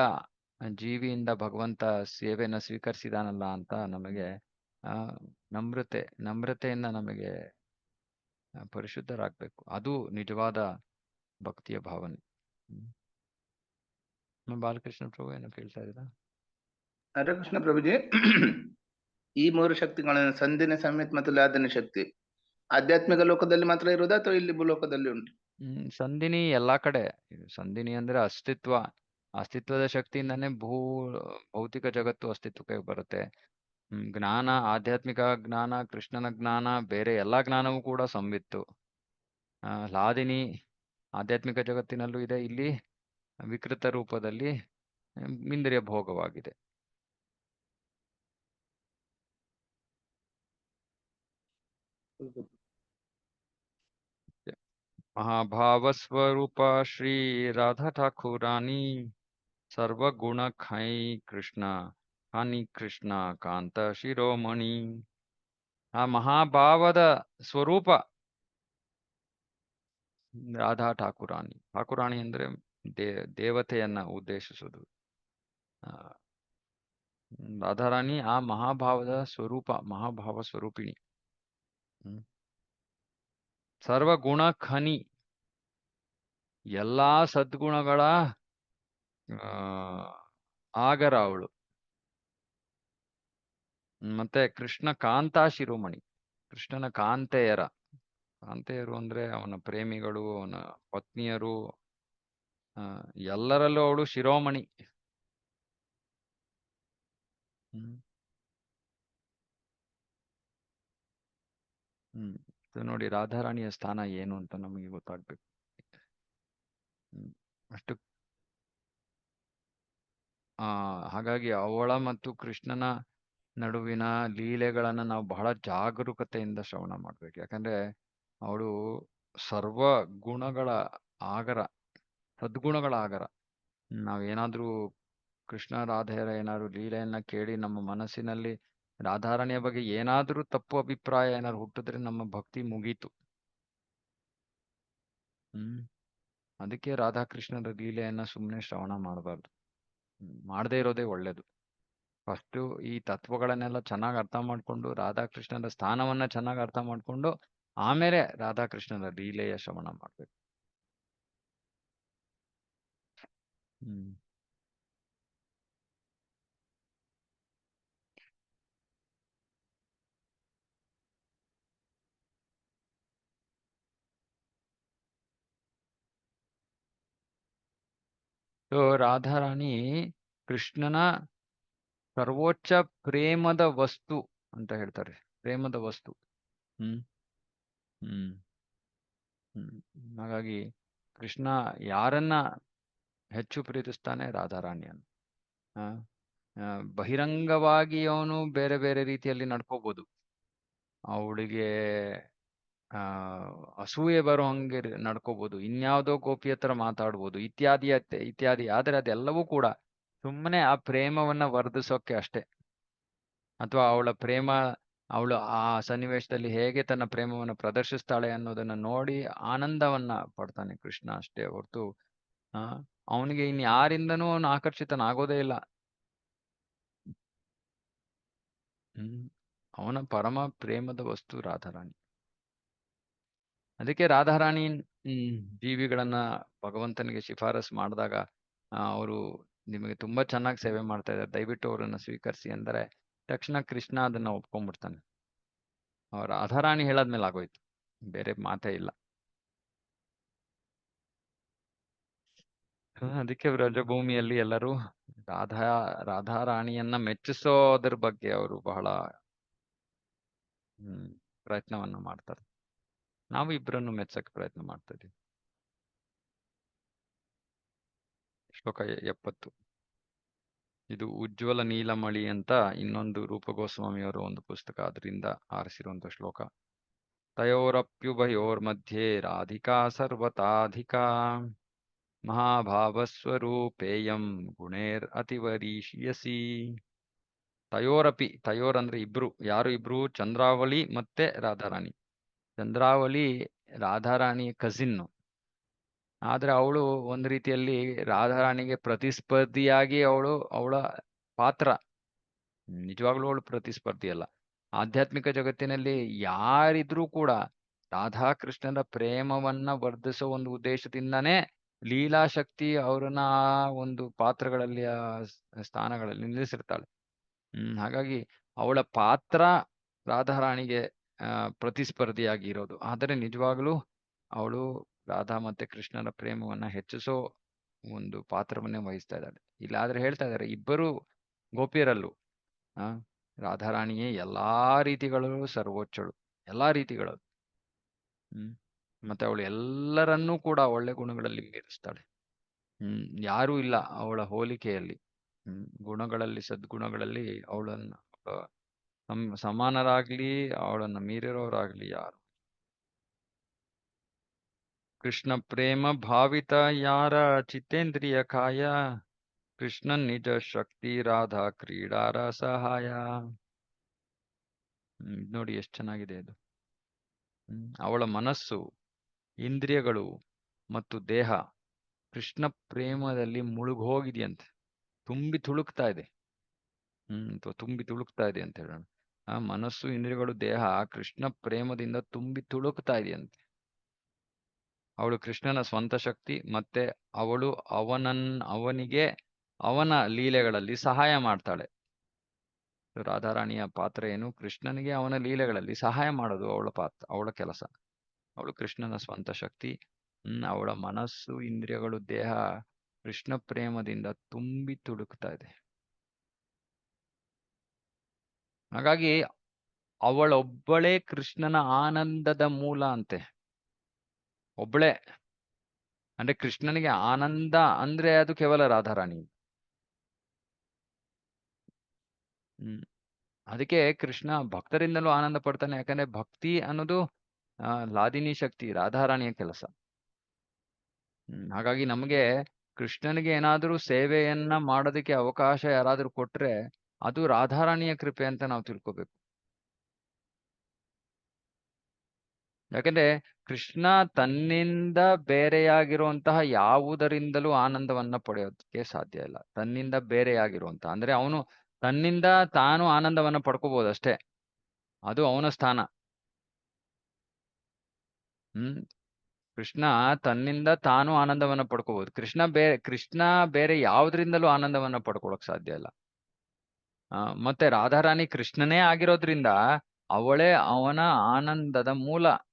ಜೀವಿಯಿಂದ ಭಗವಂತ ಸೇವೆನ ಸ್ವೀಕರಿಸಿದಾನಲ್ಲ ಅಂತ ನಮಗೆ ನಮ್ರತೆಯಿಂದ ನಮಗೆ ಪರಿಶುದ್ಧರಾಗಬೇಕು. ಅದು ನಿಜವಾದ ಭಕ್ತಿಯ ಭಾವನೆ. ಬಾಲಕೃಷ್ಣ ಪ್ರಭು ಏನೋ ಕೇಳ್ತಾ ಇದ್ದೀರಾ?
ಹರೇ ಕೃಷ್ಣ ಪ್ರಭುಜಿ, ಈ ಮೂರು ಶಕ್ತಿಗಳನ್ನು ಸಂಧಿನ, ಸಂಹಿತ್ ಮತ್ತು ಲಾದನ ಶಕ್ತಿ ಆಧ್ಯಾತ್ಮಿಕ ಲೋಕದಲ್ಲಿ ಮಾತ್ರ ಇರುವುದಾ ಅಥವಾ ಇಲ್ಲಿ ಭೂಲೋಕದಲ್ಲಿ ಉಂಟು?
ಸಂಧಿನಿ ಎಲ್ಲಾ ಕಡೆ. ಸಂಧಿನಿ ಅಂದ್ರೆ ಅಸ್ತಿತ್ವದ ಶಕ್ತಿಯಿಂದಾನೇ ಭೌತಿಕ ಜಗತ್ತು ಅಸ್ತಿತ್ವಕ್ಕೆ ಬರುತ್ತೆ. ಜ್ಞಾನ, ಆಧ್ಯಾತ್ಮಿಕ ಜ್ಞಾನ, ಕೃಷ್ಣನ ಜ್ಞಾನ, ಬೇರೆ ಎಲ್ಲಾ ಜ್ಞಾನವೂ ಕೂಡ ಸಂವಿತ್ತು. ಲಾದಿನಿ ಆಧ್ಯಾತ್ಮಿಕ ಜಗತ್ತಿನಲ್ಲೂ ಇದೆ, ಇಲ್ಲಿ ವಿಕೃತ ರೂಪದಲ್ಲಿ ಇಂದ್ರಿಯ ಭೋಗವಾಗಿದೆ. ಮಹಾಭಾವ ಸ್ವರೂಪ ಶ್ರೀ ರಾಧಾ ಠಾಕುರಾನಿ ಸರ್ವಗುಣ ಖೈ ಕೃಷ್ಣ ಹಾನಿ ಕೃಷ್ಣ ಕಾಂತ ಶಿರೋಮಣಿ. ಆ ಮಹಾಭಾವದ ಸ್ವರೂಪ ರಾಧಾ ಠಾಕುರಾಣಿ. ಠಾಕುರಾಣಿ ಅಂದ್ರೆ ದೇವತೆಯನ್ನ ಉದ್ದೇಶಿಸುವುದು. ರಾಧಾರಾಣಿ ಆ ಮಹಾಭಾವದ ಸ್ವರೂಪ, ಮಹಾಭಾವ ಸ್ವರೂಪಿಣಿ. ಸರ್ವಗುಣ ಖನಿ, ಎಲ್ಲಾ ಸದ್ಗುಣಗಳ ಆಗರ ಅವಳು. ಮತ್ತೆ ಕೃಷ್ಣ ಕಾಂತಾ ಶಿರೋಮಣಿ, ಕೃಷ್ಣನ ಕಾಂತೆಯರ. ಕಾಂತೆಯರು ಅಂದ್ರೆ ಅವನ ಪ್ರೇಮಿಗಳು, ಅವನ ಪತ್ನಿಯರು, ಎಲ್ಲರಲ್ಲೂ ಅವಳು ಶಿರೋಮಣಿ. ನೋಡಿ ರಾಧಾರಾಣಿಯ ಸ್ಥಾನ ಏನು ಅಂತ ನಮಗೆ ಗೊತ್ತಾಗ್ಬೇಕು. ಅಷ್ಟು ಹಾಗಾಗಿ ಅವಳ ಮತ್ತು ಕೃಷ್ಣನ ನಡುವಿನ ಲೀಲೆಗಳನ್ನ ನಾವು ಬಹಳ ಜಾಗರೂಕತೆಯಿಂದ ಶ್ರವಣ ಮಾಡ್ಬೇಕು. ಯಾಕಂದ್ರೆ ಅವಳು ಸರ್ವ ಗುಣಗಳ ಆಗರ, ಸದ್ಗುಣಗಳ ಆಗರ. ನಾವೇನಾದ್ರೂ ಕೃಷ್ಣ ರಾಧೆಯರ ಏನಾದ್ರು ಲೀಲೆಯನ್ನ ಕೇಳಿ ನಮ್ಮ ಮನಸ್ಸಿನಲ್ಲಿ ರಾಧಾರಾಣಿಯ ಬಗ್ಗೆ ಏನಾದ್ರೂ ತಪ್ಪು ಅಭಿಪ್ರಾಯ ಏನಾದ್ರು ಹುಟ್ಟಿದ್ರೆ ನಮ್ಮ ಭಕ್ತಿ ಮುಗೀತು. ಅದಕ್ಕೆ ರಾಧಾಕೃಷ್ಣರ ಲೀಲೆಯನ್ನ ಸುಮ್ಮನೆ ಶ್ರವಣ ಮಾಡಬಾರ್ದು, ಮಾಡದೇ ಇರೋದೇ ಒಳ್ಳೇದು. ಫಸ್ಟು ಈ ತತ್ವಗಳನ್ನೆಲ್ಲ ಚೆನ್ನಾಗಿ ಅರ್ಥ ಮಾಡ್ಕೊಂಡು, ರಾಧಾಕೃಷ್ಣರ ಸ್ಥಾನವನ್ನ ಚೆನ್ನಾಗಿ ಅರ್ಥ ಮಾಡ್ಕೊಂಡು, ಆಮೇಲೆ ರಾಧಾಕೃಷ್ಣರ ಲೀಲೆಯ ಶ್ರವಣ ಮಾಡ್ಬೇಕು. ರಾಧಾರಾಣಿ ಕೃಷ್ಣನ ಸರ್ವೋಚ್ಚ ಪ್ರೇಮದ ವಸ್ತು ಅಂತ ಹೇಳ್ತಾರೆ. ಪ್ರೇಮದ ವಸ್ತು. ಹಾಗಾಗಿ ಕೃಷ್ಣ ಯಾರನ್ನ ಹೆಚ್ಚು ಪ್ರೀತಿಸ್ತಾನೆ? ರಾಧಾರಾಣಿಯನ್ನು. ಬಹಿರಂಗವಾಗಿ ಅವನು ಬೇರೆ ಬೇರೆ ರೀತಿಯಲ್ಲಿ ನಡ್ಕೋಬಹುದು. ಅವಳಿಗೆ ಅಸೂಯೆ ಬರೋ ಹಂಗೆ ನಡ್ಕೋಬಹುದು, ಇನ್ಯಾವುದೋ ಗೋಪಿ ಹತ್ರ ಮಾತಾಡ್ಬೋದು, ಇತ್ಯಾದಿ ಇತ್ಯಾದಿ. ಆದ್ರೆ ಅದೆಲ್ಲವೂ ಕೂಡ ಸುಮ್ಮನೆ ಆ ಪ್ರೇಮವನ್ನ ವರ್ಧಿಸೋಕೆ ಅಷ್ಟೇ. ಅಥವಾ ಅವಳು ಆ ಸನ್ನಿವೇಶದಲ್ಲಿ ಹೇಗೆ ತನ್ನ ಪ್ರೇಮವನ್ನು ಪ್ರದರ್ಶಿಸ್ತಾಳೆ ಅನ್ನೋದನ್ನ ನೋಡಿ ಆನಂದವನ್ನ ಪಡ್ತಾನೆ ಕೃಷ್ಣ ಅಷ್ಟೇ ಹೊರತು ಅವನಿಗೆ ಇನ್ಯಾರಿಂದನೂ ಅವನು ಆಕರ್ಷಿತನಾಗೋದೇ ಇಲ್ಲ. ಅವನ ಪರಮ ಪ್ರೇಮದ ವಸ್ತು ರಾಧಾರಾಣಿ. ಅದಕ್ಕೆ ರಾಧಾರಾಣಿ ಜೀವಿಗಳನ್ನ ಭಗವಂತನಿಗೆ ಶಿಫಾರಸ್ ಮಾಡಿದಾಗ ಅವರು ನಿಮಗೆ ತುಂಬಾ ಚೆನ್ನಾಗಿ ಸೇವೆ ಮಾಡ್ತಾ ಇದ್ದಾರೆ, ದಯವಿಟ್ಟು ಅವರನ್ನ ಸ್ವೀಕರಿಸಿ ಅಂದರೆ ತಕ್ಷಣ ಕೃಷ್ಣ ಅದನ್ನ ಒಪ್ಕೊಂಡ್ಬಿಡ್ತಾನೆ. ರಾಧಾರಾಣಿ ಹೇಳಾದ್ಮೇಲೆ ಆಗೋಯ್ತು, ಬೇರೆ ಮಾತೇ ಇಲ್ಲ. ಅದಕ್ಕೆ ವ್ರಜಭೂಮಿಯಲ್ಲಿ ಎಲ್ಲರೂ ರಾಧಾರಾಣಿಯನ್ನ ಮೆಚ್ಚಿಸೋದ್ರ ಬಗ್ಗೆ ಅವರು ಬಹಳ ಪ್ರಯತ್ನವನ್ನ ಮಾಡ್ತಾರೆ. ನಾವು ಇಬ್ಬರನ್ನು ಮೆಚ್ಚಕ್ಕೆ ಪ್ರಯತ್ನ ಮಾಡ್ತಾ ಇದೀವಿ. ಶ್ಲೋಕ 70. ಇದು ಉಜ್ವಲ ನೀಲಮಣಿ ಅಂತ ಇನ್ನೊಂದು ರೂಪ ಗೋಸ್ವಾಮಿಯವರ ಒಂದು ಪುಸ್ತಕ, ಅದರಿಂದ ಆರಿಸಿರುವಂತ ಶ್ಲೋಕ. ತಯೋರಪ್ಯುಭಯೋರ್ಮಧ್ಯೆ ರಾಧಿಕಾ ಸರ್ವತಾಧಿಕಾ ಮಹಾಭಾವಸ್ವರೂಪೇಯಂ ಗುಣೇರ್ ಅತಿವರೀಷ್ಯಸಿ. ತಯೋರಪಿ, ತಯೋರ್ ಅಂದ್ರೆ ಇಬ್ರು. ಯಾರು ಇಬ್ರು? ಚಂದ್ರಾವಳಿ ಮತ್ತೆ ರಾಧಾರಾಣಿ. ಚಂದ್ರಾವಳಿ ರಾಧಾರಾಣಿ ಕಸಿನ್ನು. ಆದ್ರೆ ಅವಳು ಒಂದು ರೀತಿಯಲ್ಲಿ ರಾಧಾರಾಣಿಗೆ ಪ್ರತಿಸ್ಪರ್ಧಿಯಾಗಿ ಅವಳ ಪಾತ್ರ. ನಿಜವಾಗ್ಲೂ ಅವಳು ಪ್ರತಿಸ್ಪರ್ಧಿ ಅಲ್ಲ. ಆಧ್ಯಾತ್ಮಿಕ ಜಗತ್ತಿನಲ್ಲಿ ಯಾರಿದ್ರೂ ಕೂಡ ರಾಧಾಕೃಷ್ಣನ ಪ್ರೇಮವನ್ನ ವರ್ಧಿಸೋ ಒಂದು ಉದ್ದೇಶದಿಂದಾನೇ ಲೀಲಾಶಕ್ತಿ ಅವರನ್ನ ಒಂದು ಪಾತ್ರಗಳಲ್ಲಿ ಸ್ಥಾನಗಳಲ್ಲಿ ನಿಲ್ಲಿಸಿರ್ತಾಳೆ. ಹಾಗಾಗಿ ಅವಳ ಪಾತ್ರ ರಾಧಾರಾಣಿಗೆ ಪ್ರತಿಸ್ಪರ್ಧಿಯಾಗಿ ಇರೋದು. ಆದರೆ ನಿಜವಾಗ್ಲೂ ಅವಳು ರಾಧಾ ಮತ್ತೆ ಕೃಷ್ಣನ ಪ್ರೇಮವನ್ನ ಹೆಚ್ಚಿಸೋ ಒಂದು ಪಾತ್ರವನ್ನೇ ವಹಿಸ್ತಾ ಇದ್ದಾಳೆ. ಇಲ್ಲಾದ್ರೆ ಹೇಳ್ತಾ ಇದ್ದಾರೆ ಇಬ್ಬರು ಗೋಪಿಯರಲ್ಲೂ ರಾಧಾರಾಣಿಯೇ ಎಲ್ಲಾ ರೀತಿಗಳಲ್ಲೂ ಸರ್ವೋಚ್ಚಳು, ಎಲ್ಲಾ ರೀತಿಗಳಲ್ಲೂ. ಮತ್ತೆ ಅವಳು ಎಲ್ಲರನ್ನೂ ಕೂಡ ಒಳ್ಳೆ ಗುಣಗಳಲ್ಲಿ ಮೀರಿಸ್ತಾಳೆ. ಯಾರೂ ಇಲ್ಲ ಅವಳ ಹೋಲಿಕೆಯಲ್ಲಿ. ಗುಣಗಳಲ್ಲಿ, ಸದ್ಗುಣಗಳಲ್ಲಿ ಅವಳನ್ನ ಸಮಾನರಾಗ್ಲಿ, ಅವಳನ್ನ ಮೀರಿರೋರಾಗ್ಲಿ ಯಾರು. ಕೃಷ್ಣ ಪ್ರೇಮ ಭಾವಿತ ಯಾರ ಚಿತ್ತೇಂದ್ರಿಯ ಕಾಯ, ಕೃಷ್ಣನ್ ನಿಜ ಶಕ್ತಿ ರಾಧಾ ಕ್ರೀಡಾರ ಸಹಾಯ. ನೋಡಿ ಎಷ್ಟು ಚೆನ್ನಾಗಿದೆ ಇದು. ಅವಳ ಮನಸ್ಸು, ಇಂದ್ರಿಯಗಳು ಮತ್ತು ದೇಹ ಕೃಷ್ಣ ಪ್ರೇಮದಲ್ಲಿ ಮುಳುಗೋಗಿದೆಯಂತೆ, ತುಂಬಿ ತುಳುಕ್ತಾ ಇದೆ. ತುಂಬಿ ತುಳುಕ್ತಾ ಇದೆ ಅಂತ ಹೇಳೋಣ. ಆ ಮನಸ್ಸು, ಇಂದ್ರಿಯಗಳು, ದೇಹ ಕೃಷ್ಣ ಪ್ರೇಮದಿಂದ ತುಂಬಿ ತುಳುಕ್ತಾ ಇದೆಯಂತೆ. ಅವಳು ಕೃಷ್ಣನ ಸ್ವಂತ ಶಕ್ತಿ, ಮತ್ತೆ ಅವಳು ಅವನಿಗೆ ಅವನ ಲೀಲೆಗಳಲ್ಲಿ ಸಹಾಯ ಮಾಡ್ತಾಳೆ. ರಾಧಾರಾಣಿಯ ಪಾತ್ರ ಏನು? ಕೃಷ್ಣನಿಗೆ ಅವನ ಲೀಲೆಗಳಲ್ಲಿ ಸಹಾಯ ಮಾಡೋದು ಅವಳ ಕೆಲಸ. ಅವಳು ಕೃಷ್ಣನ ಸ್ವಂತ ಶಕ್ತಿ. ಅವಳ ಮನಸ್ಸು, ಇಂದ್ರಿಯಗಳು, ದೇಹ ಕೃಷ್ಣ ಪ್ರೇಮದಿಂದ ತುಂಬಿ ತುಳುಕ್ತಾ ಇದೆ. ಹಾಗಾಗಿ ಅವಳೊಬ್ಬಳೇ ಕೃಷ್ಣನ ಆನಂದದ ಮೂಲ ಅಂತೆ. ಒಬ್ಬಳೇ. ಅಂದ್ರೆ ಕೃಷ್ಣನಿಗೆ ಆನಂದ ಅಂದ್ರೆ ಅದು ಕೇವಲ ರಾಧಾರಾಣಿ. ಅದಕ್ಕೆ ಕೃಷ್ಣ ಭಕ್ತರಿಂದಲೂ ಆನಂದ ಪಡ್ತಾನೆ. ಯಾಕಂದ್ರೆ ಭಕ್ತಿ ಅನ್ನೋದು ಲಾದಿನಿ ಶಕ್ತಿ, ರಾಧಾರಾಣಿಯ ಕೆಲಸ. ಹಾಗಾಗಿ ನಮಗೆ ಕೃಷ್ಣನಿಗೆ ಏನಾದ್ರೂ ಸೇವೆಯನ್ನ ಮಾಡೋದಕ್ಕೆ ಅವಕಾಶ ಯಾರಾದ್ರೂ ಕೊಟ್ರೆ ಅದು ರಾಧಾರಾಣಿಯ ಕೃಪೆ ಅಂತ ನಾವು ತಿಳ್ಕೊಬೇಕು. ಯಾಕಂದ್ರೆ ಕೃಷ್ಣ ತನ್ನಿಂದ ಬೇರೆಯಾಗಿರುವಂತಹ ಯಾವುದರಿಂದಲೂ ಆನಂದವನ್ನ ಪಡೆಯೋದಕ್ಕೆ ಸಾಧ್ಯ ಇಲ್ಲ. ತನ್ನಿಂದ ಬೇರೆಯಾಗಿರುವಂತಹ ಅಂದ್ರೆ ಅವನು ತನ್ನಿಂದ ತಾನು ಆನಂದವನ್ನ ಪಡ್ಕೋಬಹುದು ಅಷ್ಟೇ, ಅದು ಅವನ ಸ್ಥಾನ. ಕೃಷ್ಣ ತನ್ನಿಂದ ತಾನು ಆನಂದವನ್ನ ಪಡ್ಕೋಬಹುದು. ಕೃಷ್ಣ ಬೇರೆ ಯಾವುದರಿಂದಲೂ ಆನಂದವನ್ನ ಪಡ್ಕೊಳಕ್ ಸಾಧ್ಯ ಇಲ್ಲ. ಮತ್ತೆ ರಾಧಾರಾಣಿ ಕೃಷ್ಣನೇ ಆಗಿರೋದ್ರಿಂದ ಅವಳೇ ಅವನ ಆನಂದದ ಮೂಲ.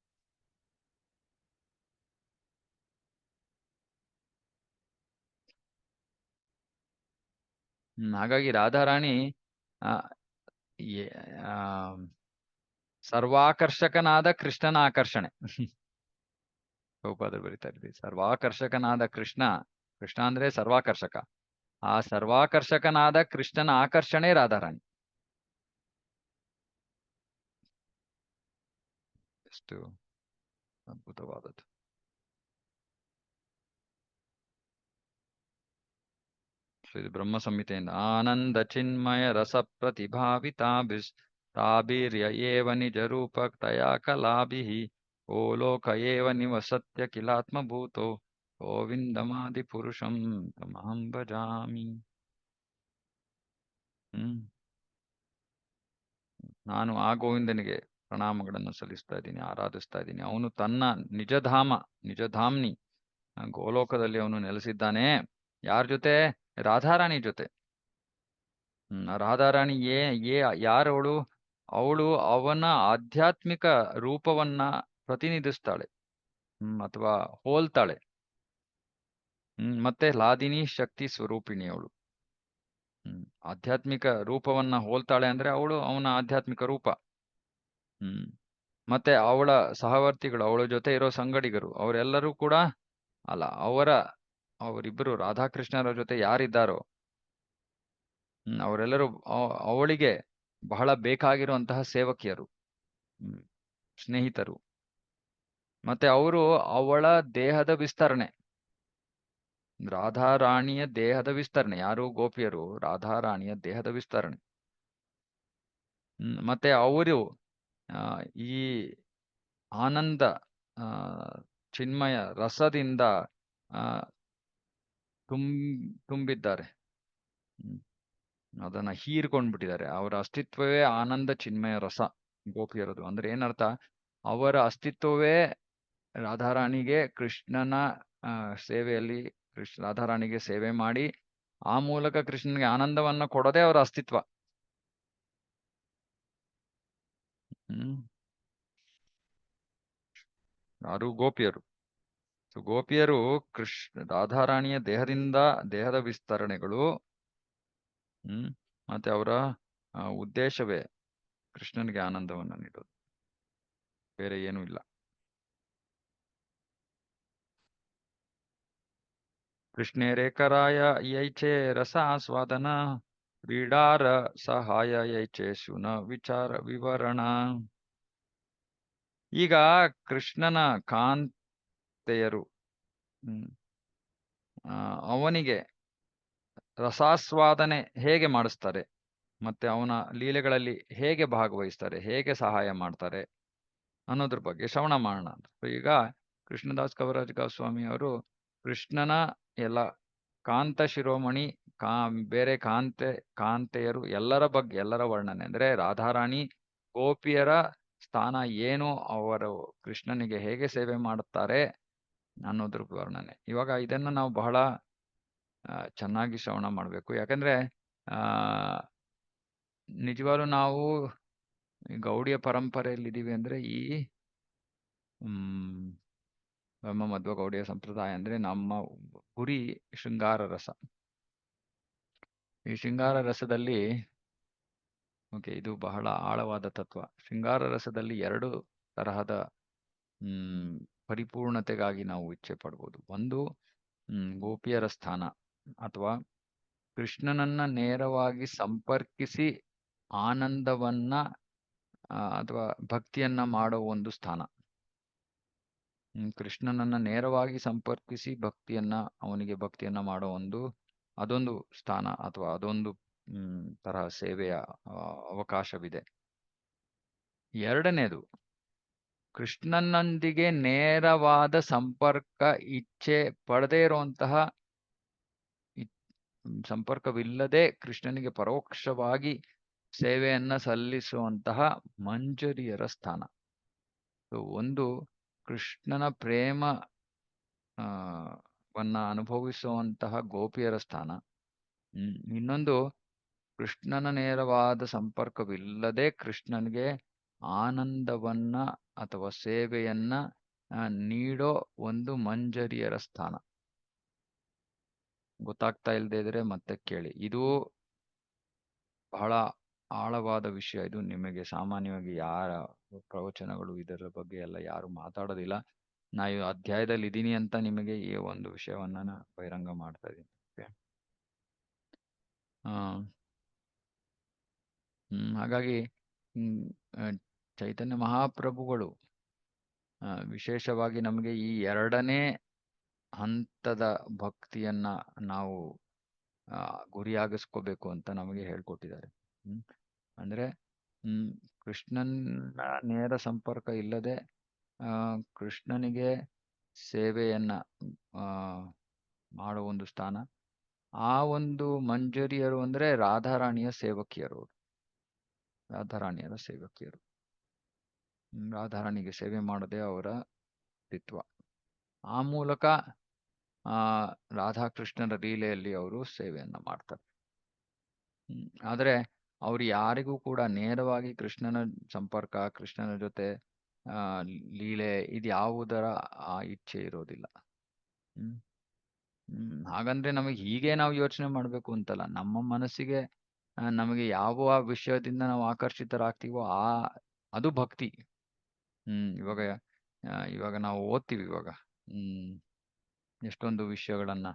ಹಾಗಾಗಿ ರಾಧಾರಾಣಿ ಸರ್ವಾಕರ್ಷಕನಾದ ಕೃಷ್ಣನ ಆಕರ್ಷಣೆ. ಗೋಪಾದರು ಬರೀತಾ ಇದ್ವಿ, ಸರ್ವಾಕರ್ಷಕನಾದ ಕೃಷ್ಣ ಅಂದ್ರೆ ಸರ್ವಾಕರ್ಷಕ. ಆ ಸರ್ವಾಕರ್ಷಕನಾದ ಕೃಷ್ಣನ ಆಕರ್ಷಣೆ ರಾಧಾರಾಣಿ. ಎಷ್ಟು ಅದ್ಭುತವಾದದ್ದು. ಇದು ಬ್ರಹ್ಮ ಸಂಹಿತೆಯಿಂದ. ಆನಂದ ಚಿನ್ಮಯ ರಸ ಪ್ರತಿಭಾವಿತಾಭಿರ್ಯ ಏವ ನಿಜ ರೂಪ ತಯಾ ಕಲಾಭಿಃ ಓ ಲೋಕ ಏವ ನಿವಸತ್ಯ ಕಿಲಾತ್ಮಭೂತೋ ಗೋವಿಂದಮಾದಿ ಪುರುಷಂ ತಮಹಂ ಭಜಾಮಿ. ನಾನು ಆ ಗೋವಿಂದನಿಗೆ ಪ್ರಣಾಮಗಳನ್ನು ಸಲ್ಲಿಸ್ತಾ ಇದ್ದೀನಿ, ಆರಾಧಿಸ್ತಾ ಇದ್ದೀನಿ. ಅವನು ತನ್ನ ನಿಜಧಾಮ್ನಿ ಗೋಲೋಕದಲ್ಲಿ ಅವನು ನೆಲೆಸಿದ್ದಾನೆ. ಯಾರ ಜೊತೆ? ರಾಧಾರಾಣಿ ಜೊತೆ. ರಾಧಾರಾಣಿ ಯಾರವಳು? ಅವಳು ಅವನ ಆಧ್ಯಾತ್ಮಿಕ ರೂಪವನ್ನ ಪ್ರತಿನಿಧಿಸ್ತಾಳೆ ಅಥವಾ ಹೋಲ್ತಾಳೆ. ಮತ್ತೆ ಲಾದಿನಿ ಶಕ್ತಿ ಸ್ವರೂಪಿಣಿ ಅವಳು. ಆಧ್ಯಾತ್ಮಿಕ ರೂಪವನ್ನ ಹೋಲ್ತಾಳೆ ಅಂದ್ರೆ ಅವಳು ಅವನ ಆಧ್ಯಾತ್ಮಿಕ ರೂಪ. ಮತ್ತೆ ಅವಳ ಸಹವರ್ತಿಗಳು, ಅವಳ ಜೊತೆ ಇರೋ ಸಂಗಡಿಗರು, ಅವರೆಲ್ಲರೂ ಕೂಡ ಅವರಿಬ್ಬರು ರಾಧಾಕೃಷ್ಣರ ಜೊತೆ ಯಾರಿದ್ದಾರೋ ಅವರೆಲ್ಲರೂ ಅವಳಿಗೆ ಬಹಳ ಬೇಕಾಗಿರುವಂತಹ ಸೇವಕಿಯರು, ಸ್ನೇಹಿತರು. ಮತ್ತೆ ಅವರು ಅವಳ ದೇಹದ ವಿಸ್ತರಣೆ, ರಾಧಾರಾಣಿಯ ದೇಹದ ವಿಸ್ತರಣೆ. ಯಾರು? ಗೋಪಿಯರು ರಾಧಾರಾಣಿಯ ದೇಹದ ವಿಸ್ತರಣೆ. ಮತ್ತೆ ಅವರು ಈ ಆನಂದ ಚಿನ್ಮಯ ರಸದಿಂದ ತುಂಬಿದ್ದಾರೆ, ಅದನ್ನ ಹೀರ್ಕೊಂಡ್ಬಿಟ್ಟಿದ್ದಾರೆ. ಅವರ ಅಸ್ತಿತ್ವವೇ ಆನಂದ ಚಿನ್ಮಯ ರಸ ಗೋಪಿಯರದು. ಅಂದ್ರೆ ಏನರ್ಥ? ಅವರ ಅಸ್ತಿತ್ವವೇ ರಾಧಾರಾಣಿಗೆ ಕೃಷ್ಣನ ಸೇವೆಯಲ್ಲಿ ರಾಧಾರಾಣಿಗೆ ಸೇವೆ ಮಾಡಿ ಆ ಮೂಲಕ ಕೃಷ್ಣನಿಗೆ ಆನಂದವನ್ನ ಕೊಡೋದೇ ಅವರ ಅಸ್ತಿತ್ವ. ಯಾರು? ಗೋಪಿಯರು. ಗೋಪಿಯರು ರಾಧಾರಾಣಿಯ ದೇಹದ ವಿಸ್ತರಣೆಗಳು. ಮತ್ತೆ ಅವರ ಉದ್ದೇಶವೇ ಕೃಷ್ಣನಿಗೆ ಆನಂದವನ್ನು ನೀಡೋದು, ಬೇರೆ ಏನೂ ಇಲ್ಲ. ಕೃಷ್ಣೇರೇಕರಾಯ ಯೈಚೆ ರಸ ಆಸ್ವಾದನ ಕ್ರೀಡಾರ ಸಹಾಯ ಯೈಚೆ ಶುನ ವಿಚಾರ ವಿವರಣ. ಈಗ ಕೃಷ್ಣನ ಕಾಂತೆಯರು ಅವನಿಗೆ ರಸಾಸ್ವಾದನೆ ಹೇಗೆ ಮಾಡಿಸ್ತಾರೆ, ಮತ್ತೆ ಅವನ ಲೀಲೆಗಳಲ್ಲಿ ಹೇಗೆ ಭಾಗವಹಿಸ್ತಾರೆ, ಹೇಗೆ ಸಹಾಯ ಮಾಡ್ತಾರೆ ಅನ್ನೋದ್ರ ಬಗ್ಗೆ ಶ್ರವಣ ಮಾಡೋಣ. ಈಗ ಕೃಷ್ಣದಾಸ್ ಕವಿರಾಜ್ ಗೋಸ್ವಾಮಿ ಅವರು ಕೃಷ್ಣನ ಎಲ್ಲ ಕಾಂತ ಶಿರೋಮಣಿ, ಬೇರೆ ಕಾಂತೆಯರು ಎಲ್ಲರ ಬಗ್ಗೆ, ಎಲ್ಲರ ವರ್ಣನೆ ಅಂದ್ರೆ ರಾಧಾರಾಣಿ ಗೋಪಿಯರ ಸ್ಥಾನ ಏನು, ಅವರು ಕೃಷ್ಣನಿಗೆ ಹೇಗೆ ಸೇವೆ ಮಾಡುತ್ತಾರೆ ಅನ್ನೋದ್ರ ವರ್ಣನೆ. ಇವಾಗ ಇದನ್ನ ನಾವು ಬಹಳ ಚೆನ್ನಾಗಿ ಶ್ರವಣ ಮಾಡಬೇಕು. ಯಾಕಂದ್ರೆ ನಿಜವಾಗ್ಲೂ ನಾವು ಗೌಡಿಯ ಪರಂಪರೆಯಲ್ಲಿದ್ದೀವಿ ಅಂದ್ರೆ ಈ ಬ್ರಹ್ಮ ಮಧ್ವ ಗೌಡಿಯ ಸಂಪ್ರದಾಯ ಅಂದ್ರೆ ನಮ್ಮ ಗುರಿ ಶೃಂಗಾರ ರಸ. ಈ ಶೃಂಗಾರ ರಸದಲ್ಲಿ ಇದು ಬಹಳ ಆಳವಾದ ತತ್ವ. ಶೃಂಗಾರ ರಸದಲ್ಲಿ 2 ತರಹದ ಪರಿಪೂರ್ಣತೆಗಾಗಿ ನಾವು ಇಚ್ಛೆ ಪಡ್ಬೋದು. ಒಂದು ಗೋಪಿಯರ ಸ್ಥಾನ ಅಥವಾ ಕೃಷ್ಣನನ್ನ ನೇರವಾಗಿ ಸಂಪರ್ಕಿಸಿ ಆನಂದವನ್ನ ಅಥವಾ ಭಕ್ತಿಯನ್ನ ಮಾಡೋ ಒಂದು ಸ್ಥಾನ. ಕೃಷ್ಣನನ್ನ ನೇರವಾಗಿ ಸಂಪರ್ಕಿಸಿ ಅವನಿಗೆ ಭಕ್ತಿಯನ್ನ ಮಾಡೋ ಅದೊಂದು ಸ್ಥಾನ ಅಥವಾ ಅದೊಂದು ತರಹ ಸೇವೆಯ ಅವಕಾಶವಿದೆ. ಎರಡನೇದು, ಕೃಷ್ಣನೊಂದಿಗೆ ನೇರವಾದ ಸಂಪರ್ಕ ಇಚ್ಛೆ ಪಡದೇ ಇರುವಂತಹ, ಸಂಪರ್ಕವಿಲ್ಲದೆ ಕೃಷ್ಣನಿಗೆ ಪರೋಕ್ಷವಾಗಿ ಸೇವೆಯನ್ನ ಸಲ್ಲಿಸುವಂತಹ ಮಂಜರಿಯರ ಸ್ಥಾನ. ಒಂದು ಕೃಷ್ಣನ ಪ್ರೇಮ ವನ್ನ ಅನುಭವಿಸುವಂತಹ ಗೋಪಿಯರ ಸ್ಥಾನ. ಇನ್ನೊಂದು ಕೃಷ್ಣನ ನೇರವಾದ ಸಂಪರ್ಕವಿಲ್ಲದೆ ಕೃಷ್ಣನಿಗೆ ಆನಂದವನ್ನ ಅಥವಾ ಸೇವೆಯನ್ನ ನೀಡೋ ಒಂದು ಮಂಜರಿಯರ ಸ್ಥಾನ. ಗೊತ್ತಾಗ್ತಾ ಇಲ್ಲದೆ ಇದ್ರೆ ಮತ್ತೆ ಕೇಳಿ. ಇದು ಬಹಳ ಆಳವಾದ ವಿಷಯ. ಇದು ನಿಮಗೆ ಸಾಮಾನ್ಯವಾಗಿ ಯಾರ ಪ್ರವಚನಗಳು ಇದರ ಬಗ್ಗೆ ಎಲ್ಲ ಯಾರು ಮಾತಾಡೋದಿಲ್ಲ. ನಾ ಈ ಅಧ್ಯಾಯದಲ್ಲಿ ಇದ್ದೀನಿ ಅಂತ ನಿಮಗೆ ಈ ಒಂದು ವಿಷಯವನ್ನ ಬಹಿರಂಗ ಮಾಡ್ತಾ ಇದ್ದೀನಿ. ಹಾಗಾಗಿ ಚೈತನ್ಯ ಮಹಾಪ್ರಭುಗಳು ವಿಶೇಷವಾಗಿ ನಮಗೆ ಈ 2ನೇ ಹಂತದ ಭಕ್ತಿಯನ್ನ ನಾವು ಗುರಿಯಾಗಿಸ್ಕೋಬೇಕು ಅಂತ ನಮಗೆ ಹೇಳ್ಕೊಟ್ಟಿದ್ದಾರೆ. ಅಂದ್ರೆ ಕೃಷ್ಣನ ನೇರ ಸಂಪರ್ಕ ಇಲ್ಲದೆ ಕೃಷ್ಣನಿಗೆ ಸೇವೆಯನ್ನ ಮಾಡೋ ಒಂದು ಸ್ಥಾನ. ಆ ಒಂದು ಮಂಜರಿಯರು ಅಂದ್ರೆ ರಾಧಾರಾಣಿಯ ಸೇವಕಿಯರು. ರಾಧಾರಾಣಿಗೆ ಸೇವೆ ಮಾಡೋದೇ ಅವರ ವ್ಯಕ್ತಿತ್ವ. ಆ ಮೂಲಕ ರಾಧಾಕೃಷ್ಣರ ಲೀಲೆಯಲ್ಲಿ ಅವರು ಸೇವೆಯನ್ನ ಮಾಡ್ತಾರೆ. ಆದ್ರೆ ಅವ್ರು ಯಾರಿಗೂ ಕೂಡ ನೇರವಾಗಿ ಕೃಷ್ಣನ ಸಂಪರ್ಕ, ಕೃಷ್ಣನ ಜೊತೆ ಲೀಲೆ ಇದ್ಯಾವುದರ ಇಚ್ಛೆ ಇರೋದಿಲ್ಲ. ಹಾಗಂದ್ರೆ ನಮಗೆ ಹೀಗೆ ನಾವು ಯೋಚನೆ ಮಾಡ್ಬೇಕು ಅಂತಲ್ಲ. ನಮ್ಮ ಮನಸ್ಸಿಗೆ ನಮಗೆ ಯಾವ ವಿಷಯದಿಂದ ನಾವು ಆಕರ್ಷಿತರಾಗ್ತೀವೋ ಅದು ಭಕ್ತಿ. ಇವಾಗ ನಾವು ಓದ್ತೀವಿ ಇವಾಗ ಎಷ್ಟೊಂದು ವಿಷಯಗಳನ್ನ.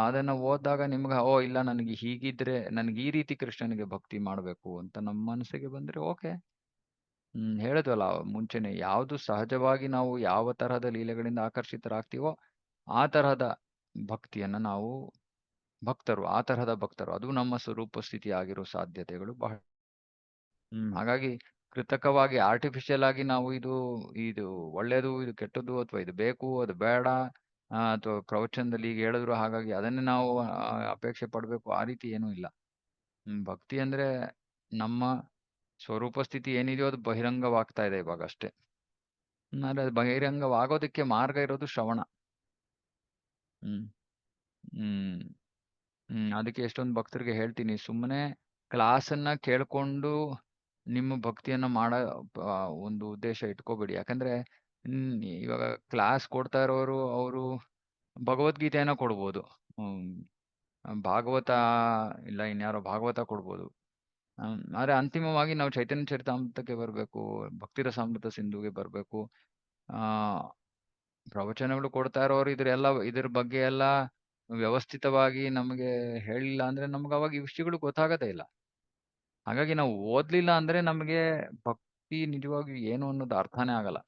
ಅದನ್ನ ಓದಿದಾಗ ನಿಮ್ಗೆ ಇಲ್ಲ, ನನಗೆ ಹೀಗಿದ್ರೆ, ನನಗೆ ಈ ರೀತಿ ಕೃಷ್ಣನಿಗೆ ಭಕ್ತಿ ಮಾಡ್ಬೇಕು ಅಂತ ನಮ್ಮ ಮನಸ್ಸಿಗೆ ಬಂದ್ರೆ ಓಕೆ. ಹೇಳಿದ್ವಲ್ಲ ಮುಂಚೆನೆ, ಯಾವುದು ಸಹಜವಾಗಿ ನಾವು ಯಾವ ತರಹದ ಲೀಲೆಗಳಿಂದ ಆಕರ್ಷಿತರಾಗ್ತೀವೋ ಆ ತರಹದ ಭಕ್ತಿಯನ್ನ ನಾವು ಆ ತರಹದ ಭಕ್ತರು, ಅದು ನಮ್ಮ ಸ್ವರೂಪ ಸ್ಥಿತಿ ಆಗಿರೋ ಸಾಧ್ಯತೆಗಳು ಬಹಳ. ಹಾಗಾಗಿ ಕೃತಕವಾಗಿ ಆರ್ಟಿಫಿಷಿಯಲ್ ಆಗಿ ನಾವು ಇದು ಒಳ್ಳೇದು, ಇದು ಕೆಟ್ಟದ್ದು, ಅಥವಾ ಇದು ಬೇಕು, ಅದು ಬೇಡ, ಅಥವಾ ಪ್ರವಚನದಲ್ಲಿ ಈಗ ಹೇಳಿದ್ರು ಹಾಗಾಗಿ ಅದನ್ನೇ ನಾವು ಅಪೇಕ್ಷೆ ಪಡ್ಬೇಕು, ಆ ರೀತಿ ಏನೂ ಇಲ್ಲ. ಭಕ್ತಿ ಅಂದ್ರೆ ನಮ್ಮ ಸ್ವರೂಪ ಸ್ಥಿತಿ ಏನಿದೆಯೋ ಅದು ಬಹಿರಂಗವಾಗ್ತಾ ಇದೆ ಇವಾಗ ಅಷ್ಟೇ. ಅದು ಬಹಿರಂಗವಾಗೋದಕ್ಕೆ ಮಾರ್ಗ ಇರೋದು ಶ್ರವಣ. ಅದಕ್ಕೆ ಎಷ್ಟೊಂದು ಭಕ್ತರಿಗೆ ಹೇಳ್ತೀನಿ, ಸುಮ್ಮನೆ ಕ್ಲಾಸನ್ನ ಕೇಳ್ಕೊಂಡು ನಿಮ್ಮ ಭಕ್ತಿಯನ್ನ ಮಾಡೋ ಒಂದು ಉದ್ದೇಶ ಇಟ್ಕೋಬೇಡಿ. ಯಾಕಂದ್ರೆ ಇವಾಗ ಕ್ಲಾಸ್ ಕೊಡ್ತಾ ಇರೋರು ಅವರು ಭಗವದ್ಗೀತೆಯನ್ನ ಕೊಡ್ಬೋದು, ಭಾಗವತ ಇಲ್ಲ ಇನ್ಯಾರೋ ಭಾಗವತ ಕೊಡ್ಬೋದು. ಆದ್ರೆ ಅಂತಿಮವಾಗಿ ನಾವು ಚೈತನ್ಯ ಚರಿತಾಮೃತಕ್ಕೆ ಬರಬೇಕು, ಭಕ್ತಿರಸಾಮೃತ ಸಿಂಧುಗೆ ಬರಬೇಕು. ಪ್ರವಚನಗಳು ಕೊಡ್ತಾ ಇರೋರು ಇದ್ರ ಬಗ್ಗೆ ಎಲ್ಲ ವ್ಯವಸ್ಥಿತವಾಗಿ ನಮಗೆ ಹೇಳಿಲ್ಲ ಅಂದ್ರೆ ನಮ್ಗೆ ಅವಾಗ ಈ ವಿಷಯಗಳು ಗೊತ್ತಾಗದೇ ಇಲ್ಲ. ಹಾಗಾಗಿ ನಾವು ಓದ್ಲಿಲ್ಲ ಅಂದ್ರೆ ನಮಗೆ ಭಕ್ತಿ ನಿಜವಾಗಿ ಏನು ಅನ್ನೋದು ಅರ್ಥನೇ ಆಗಲ್ಲ.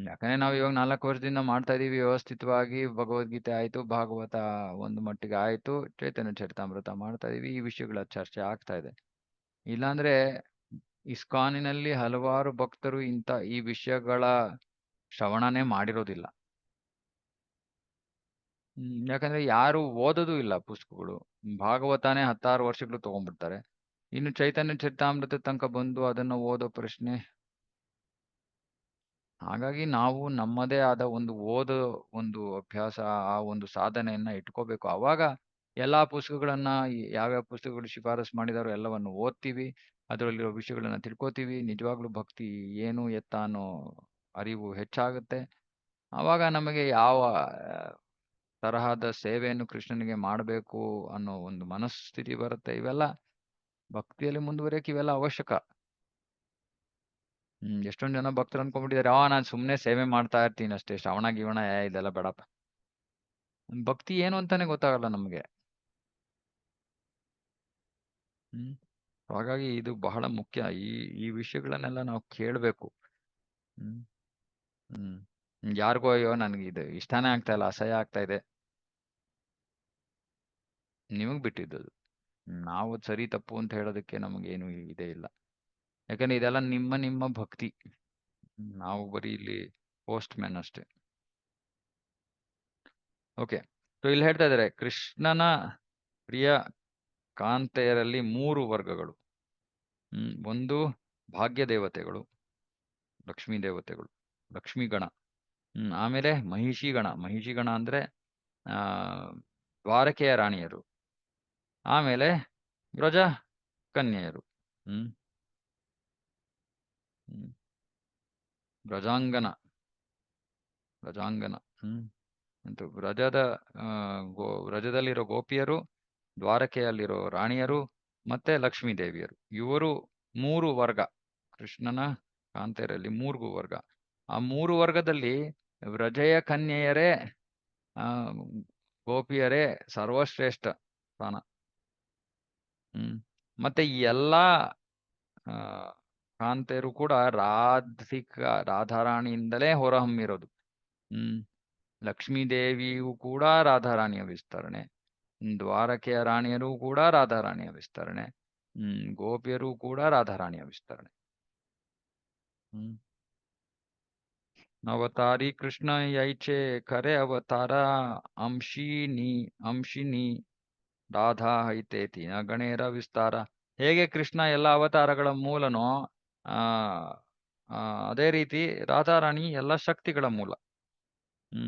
ಯಾಕಂದ್ರೆ ನಾವು ಇವಾಗ 4 ವರ್ಷದಿಂದ ಮಾಡ್ತಾ ಇದೀವಿ ವ್ಯವಸ್ಥಿತವಾಗಿ. ಭಗವದ್ಗೀತೆ ಆಯ್ತು, ಭಾಗವತ ಒಂದು ಮಟ್ಟಿಗೆ ಆಯ್ತು, ಚೈತನ್ಯ ಚರಿತಾಮೃತ ಮಾಡ್ತಾ ಇದೀವಿ, ಈ ವಿಷಯಗಳ ಚರ್ಚೆ ಆಗ್ತಾ ಇದೆ. ಇಲ್ಲಾಂದ್ರೆ ಇಸ್ಕಾನಿನಲ್ಲಿ ಹಲವಾರು ಭಕ್ತರು ಈ ವಿಷಯಗಳ ಶ್ರವಣನೇ ಮಾಡಿರೋದಿಲ್ಲ. ಯಾಕಂದ್ರೆ ಯಾರು ಓದೋದು ಇಲ್ಲ ಪುಸ್ತಕಗಳು. ಭಾಗವತಾನೇ 16 ವರ್ಷಗಳು ತಗೊಂಡ್ಬಿಡ್ತಾರೆ. ಇನ್ನು ಚೈತನ್ಯ ಚರಿತಾಮೃತ ತನಕ ಬಂದು ಅದನ್ನ ಓದೋ ಪ್ರಶ್ನೆ. ಹಾಗಾಗಿ ನಾವು ನಮ್ಮದೇ ಆದ ಒಂದು ಅಭ್ಯಾಸ, ಆ ಒಂದು ಸಾಧನೆಯನ್ನ ಇಟ್ಕೋಬೇಕು. ಅವಾಗ ಎಲ್ಲಾ ಪುಸ್ತಕಗಳನ್ನ ಯಾವ್ಯಾವ ಪುಸ್ತಕಗಳು ಶಿಫಾರಸು ಮಾಡಿದಾರೋ ಎಲ್ಲವನ್ನು ಓದ್ತೀವಿ, ಅದರಲ್ಲಿರೋ ವಿಷಯಗಳನ್ನ ತಿಳ್ಕೊತೀವಿ. ನಿಜವಾಗ್ಲೂ ಭಕ್ತಿ ಏನು ಎತ್ತ ಅನ್ನೋ ಅರಿವು ಹೆಚ್ಚಾಗುತ್ತೆ. ಆವಾಗ ನಮಗೆ ಯಾವ ತರಹದ ಸೇವೆಯನ್ನು ಕೃಷ್ಣನಿಗೆ ಮಾಡಬೇಕು ಅನ್ನೋ ಒಂದು ಮನಸ್ಥಿತಿ ಬರುತ್ತೆ. ಇವೆಲ್ಲ ಭಕ್ತಿಯಲ್ಲಿ ಮುಂದುವರಿಯಕ್ಕೆ ಇವೆಲ್ಲ ಅವಶ್ಯಕ. ಎಷ್ಟೊಂದ್ ಜನ ಭಕ್ತರು ಅನ್ಕೊಂಡ್ಬಿಟ್ಟಿದ್ದಾರೆ, ನಾನ್ ಸುಮ್ನೆ ಸೇವೆ ಮಾಡ್ತಾ ಇರ್ತೀನಿ ಅಷ್ಟೇ, ಶ್ರವಣ ಗಿವಣ ಇದೆಲ್ಲ ಬೇಡಪ್ಪ. ಭಕ್ತಿ ಏನು ಅಂತಾನೆ ಗೊತ್ತಾಗಲ್ಲ ನಮ್ಗೆ. ಹಾಗಾಗಿ ಇದು ಬಹಳ ಮುಖ್ಯ. ಈ ವಿಷಯಗಳನ್ನೆಲ್ಲ ನಾವು ಕೇಳ್ಬೇಕು. ಯಾರಿಗೋ ಅಯ್ಯೋ ನನ್ಗೆ ಇದು ಇಷ್ಟಾನೇ ಆಗ್ತಾ ಇಲ್ಲ, ಅಸಹ್ಯ ಆಗ್ತಾ ಇದೆ, ನಿಮಗ್ ಬಿಟ್ಟಿದ್ದದು. ನಾವು ಸರಿ ತಪ್ಪು ಅಂತ ಹೇಳೋದಕ್ಕೆ ನಮಗೇನು ಇದೇ ಇಲ್ಲ. ಯಾಕಂದ್ರೆ ಇದೆಲ್ಲ ನಿಮ್ಮ ಭಕ್ತಿ. ನಾವು ಬರೀ ಇಲ್ಲಿ ಪೋಸ್ಟ್ ಮ್ಯಾನ್ ಅಷ್ಟೇ. ಓಕೆ, ಸೊ ಇಲ್ಲಿ ಹೇಳ್ತಾ ಇದ್ದಾರೆ ಕೃಷ್ಣನ ಪ್ರಿಯ ಕಾಂತೆಯರಲ್ಲಿ 3 ವರ್ಗಗಳು. ಒಂದು ಭಾಗ್ಯ ದೇವತೆಗಳು, ಲಕ್ಷ್ಮೀ ದೇವತೆಗಳು, ಲಕ್ಷ್ಮೀಗಣ. ಆಮೇಲೆ ಮಹಿಷಿಗಣ ಅಂದ್ರೆ ದ್ವಾರಕೆಯ ರಾಣಿಯರು. ಆಮೇಲೆ ವ್ರಜ ಕನ್ಯೆಯರು. ವ್ರಜಾಂಗನ ಅಂತೂ ವ್ರಜದಲ್ಲಿರೋ ಗೋಪಿಯರು, ದ್ವಾರಕೆಯಲ್ಲಿರೋ ರಾಣಿಯರು, ಮತ್ತೆ ಲಕ್ಷ್ಮೀ ದೇವಿಯರು. ಇವರು 3 ವರ್ಗ. ಕೃಷ್ಣನ ಕಾಂತೆಯರಲ್ಲಿ 3 ವರ್ಗ. ಆ 3 ವರ್ಗದಲ್ಲಿ ವ್ರಜಯ ಕನ್ಯೆಯರೇ ಗೋಪಿಯರೇ ಸರ್ವಶ್ರೇಷ್ಠ ಸ್ಥಾನ. ಮತ್ತೆ ಈ ಎಲ್ಲಾ ಕಾಂತೆಯರು ಕೂಡ ರಾಧಾರಾಣಿಯಿಂದಲೇ ಹೊರಹೊಮ್ಮಿರೋದು. ಲಕ್ಷ್ಮೀದೇವಿಯು ಕೂಡ ರಾಧಾರಾಣಿಯ ವಿಸ್ತರಣೆ, ದ್ವಾರಕೆಯ ರಾಣಿಯರು ಕೂಡ ರಾಧಾರಾಣಿಯ ವಿಸ್ತರಣೆ, ಗೋಪಿಯರು ಕೂಡ ರಾಧಾರಾಣಿಯ ವಿಸ್ತರಣೆ. ಅವತಾರಿ ಕೃಷ್ಣ ಯೈಚೆ ಖರೆ ಅವತಾರ ಅಂಶಿನಿ ರಾಧಾ ಹೈತೇತಿ ಗಣೇರ ವಿಸ್ತಾರ. ಹೇಗೆ ಕೃಷ್ಣ ಎಲ್ಲ ಅವತಾರಗಳ ಮೂಲನೋ ಅದೇ ರೀತಿ ರಾಧಾರಾಣಿ ಎಲ್ಲ ಶಕ್ತಿಗಳ ಮೂಲ,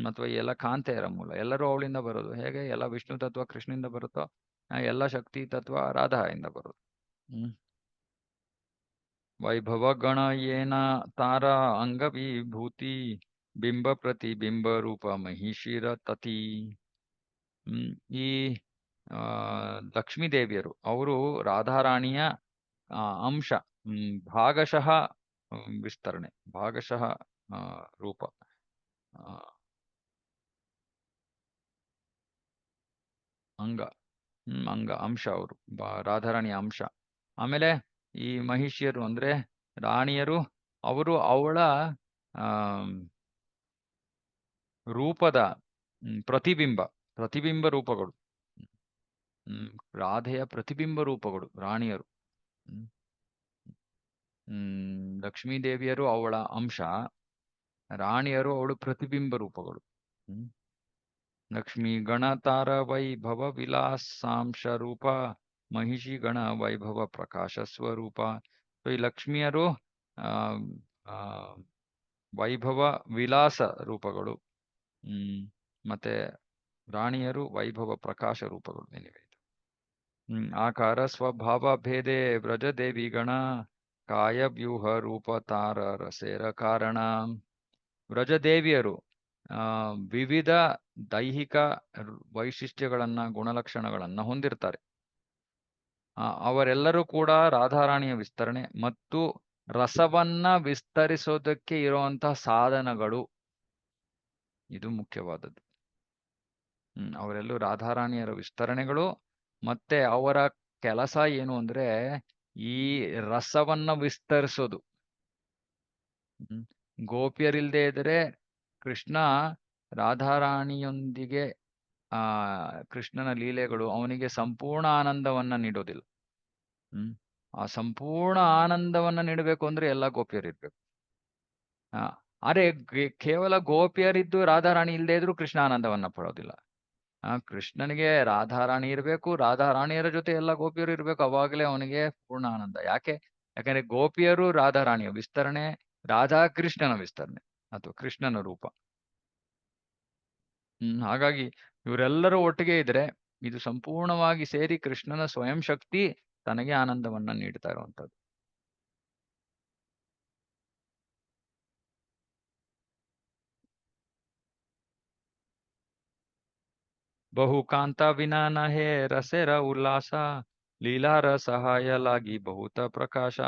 ಅಥವಾ ಎಲ್ಲ ಕಾಂತೆಯರ ಮೂಲ. ಎಲ್ಲರೂ ಅವಳಿಂದ ಬರೋದು. ಹೇಗೆ ಎಲ್ಲ ವಿಷ್ಣು ತತ್ವ ಕೃಷ್ಣನಿಂದ ಬರುತ್ತೋ, ಎಲ್ಲ ಶಕ್ತಿ ತತ್ವ ರಾಧಾಯಿಂದ ಬರೋದು. ವೈಭವ ಗಣ ಏನ ತಾರ ಅಂಗವಿಭೂತಿ ಬಿಂಬ ಪ್ರತಿಬಿಂಬ ರೂಪ ಮಹಿಷಿರ ತತಿ. ಈ ಲಕ್ಷ್ಮೀ ದೇವಿಯರು ಅವರು ರಾಧಾರಾಣಿಯ ಅಂಶ, ಭಾಗಶಃ ವಿಸ್ತರಣೆ, ಭಾಗಶಃ ರೂಪ, ಅಂಶ ಅವರು ರಾಧಾರಾಣಿಯ ಅಂಶ. ಆಮೇಲೆ ಈ ಮಹಿಷಿಯರು ಅಂದ್ರೆ ರಾಣಿಯರು, ಅವರು ಅವಳ ರೂಪದ ಪ್ರತಿಬಿಂಬ ರೂಪಗಳು, ರಾಧೆಯ ಪ್ರತಿಬಿಂಬ ರೂಪಗಳು ರಾಣಿಯರು. ಲಕ್ಷ್ಮೀ ದೇವಿಯರು ಅವಳ ಅಂಶ, ರಾಣಿಯರು ಅವಳು ಪ್ರತಿಬಿಂಬ ರೂಪಗಳು. ಲಕ್ಷ್ಮೀ ಗಣತಾರ ವೈಭವ ವಿಲಾಸಾಂಶ ರೂಪ, ಮಹಿಷಿ ಗಣ ವೈಭವ ಪ್ರಕಾಶ ಸ್ವರೂಪ. ಈ ಲಕ್ಷ್ಮಿಯರು ವೈಭವ ವಿಲಾಸ ರೂಪಗಳು, ಮತ್ತೆ ರಾಣಿಯರು ವೈಭವ ಪ್ರಕಾಶ ರೂಪಗಳು. ಆಕಾರ ಸ್ವಭಾವ ಭೇದೆ ವ್ರಜದೇವಿ ಗಣ ಕಾಯವ್ಯೂಹ ರೂಪ ತಾರ ರಸೇರ ಕಾರಣ. ವ್ರಜದೇವಿಯರು ವಿವಿಧ ದೈಹಿಕ ವೈಶಿಷ್ಟ್ಯಗಳನ್ನ, ಗುಣಲಕ್ಷಣಗಳನ್ನ ಹೊಂದಿರ್ತಾರೆ. ಅವರೆಲ್ಲರೂ ಕೂಡ ರಾಧಾರಾಣಿಯ ವಿಸ್ತರಣೆ ಮತ್ತು ರಸವನ್ನ ವಿಸ್ತರಿಸೋದಕ್ಕೆ ಇರುವಂತಹ ಸಾಧನಗಳು. ಇದು ಮುಖ್ಯವಾದದ್ದು. ಅವರೆಲ್ಲರೂ ರಾಧಾರಾಣಿಯರ ವಿಸ್ತರಣೆಗಳು. ಮತ್ತೆ ಅವರ ಕೆಲಸ ಏನು ಅಂದ್ರೆ ಈ ರಸವನ್ನ ವಿಸ್ತರಿಸೋದು. ಗೋಪಿಯರಿಲ್ದೇ ಇದ್ರೆ ಕೃಷ್ಣ ರಾಧಾರಾಣಿಯೊಂದಿಗೆ ಕೃಷ್ಣನ ಲೀಲೆಗಳು ಅವನಿಗೆ ಸಂಪೂರ್ಣ ಆನಂದವನ್ನ ನೀಡೋದಿಲ್ಲ. ಆ ಸಂಪೂರ್ಣ ಆನಂದವನ್ನ ನೀಡಬೇಕು ಅಂದ್ರೆ ಎಲ್ಲ ಗೋಪಿಯರಿರ್ಬೇಕು. ಅರೆ ಕೇವಲ ಗೋಪಿಯರಿದ್ದು ರಾಧಾರಾಣಿ ಇಲ್ಲದೆ ಇದ್ರು ಕೃಷ್ಣ ಆನಂದವನ್ನ ಪಡೋದಿಲ್ಲ. ಕೃಷ್ಣನಿಗೆ ರಾಧಾರಾಣಿ ಇರ್ಬೇಕು, ರಾಧಾರಾಣಿಯರ ಜೊತೆ ಎಲ್ಲ ಗೋಪಿಯರು ಇರ್ಬೇಕು, ಅವಾಗಲೇ ಅವನಿಗೆ ಪೂರ್ಣ ಆನಂದ. ಯಾಕಂದ್ರೆ ಗೋಪಿಯರು ರಾಧಾರಾಣಿಯ ವಿಸ್ತರಣೆ, ರಾಧಾ ಕೃಷ್ಣನ ವಿಸ್ತರಣೆ ಅಥವಾ ಕೃಷ್ಣನ ರೂಪ. ಹಾಗಾಗಿ ಇವರೆಲ್ಲರೂ ಒಟ್ಟಿಗೆ ಇದ್ರೆ ಇದು ಸಂಪೂರ್ಣವಾಗಿ ಸೇರಿ ಕೃಷ್ಣನ ಸ್ವಯಂ ಶಕ್ತಿ ತನಗೆ ಆನಂದವನ್ನ ನೀಡ್ತಾ ಇರುವಂತದ್ದು. ಬಹುಕಾಂತ ವಿನಾನ ಹೇ ರಸೆರ ಉಲ್ಲಾಸ ಲೀಲಾರ ಸಹಾಯಲಾಗಿ ಬಹುತ ಪ್ರಕಾಶ.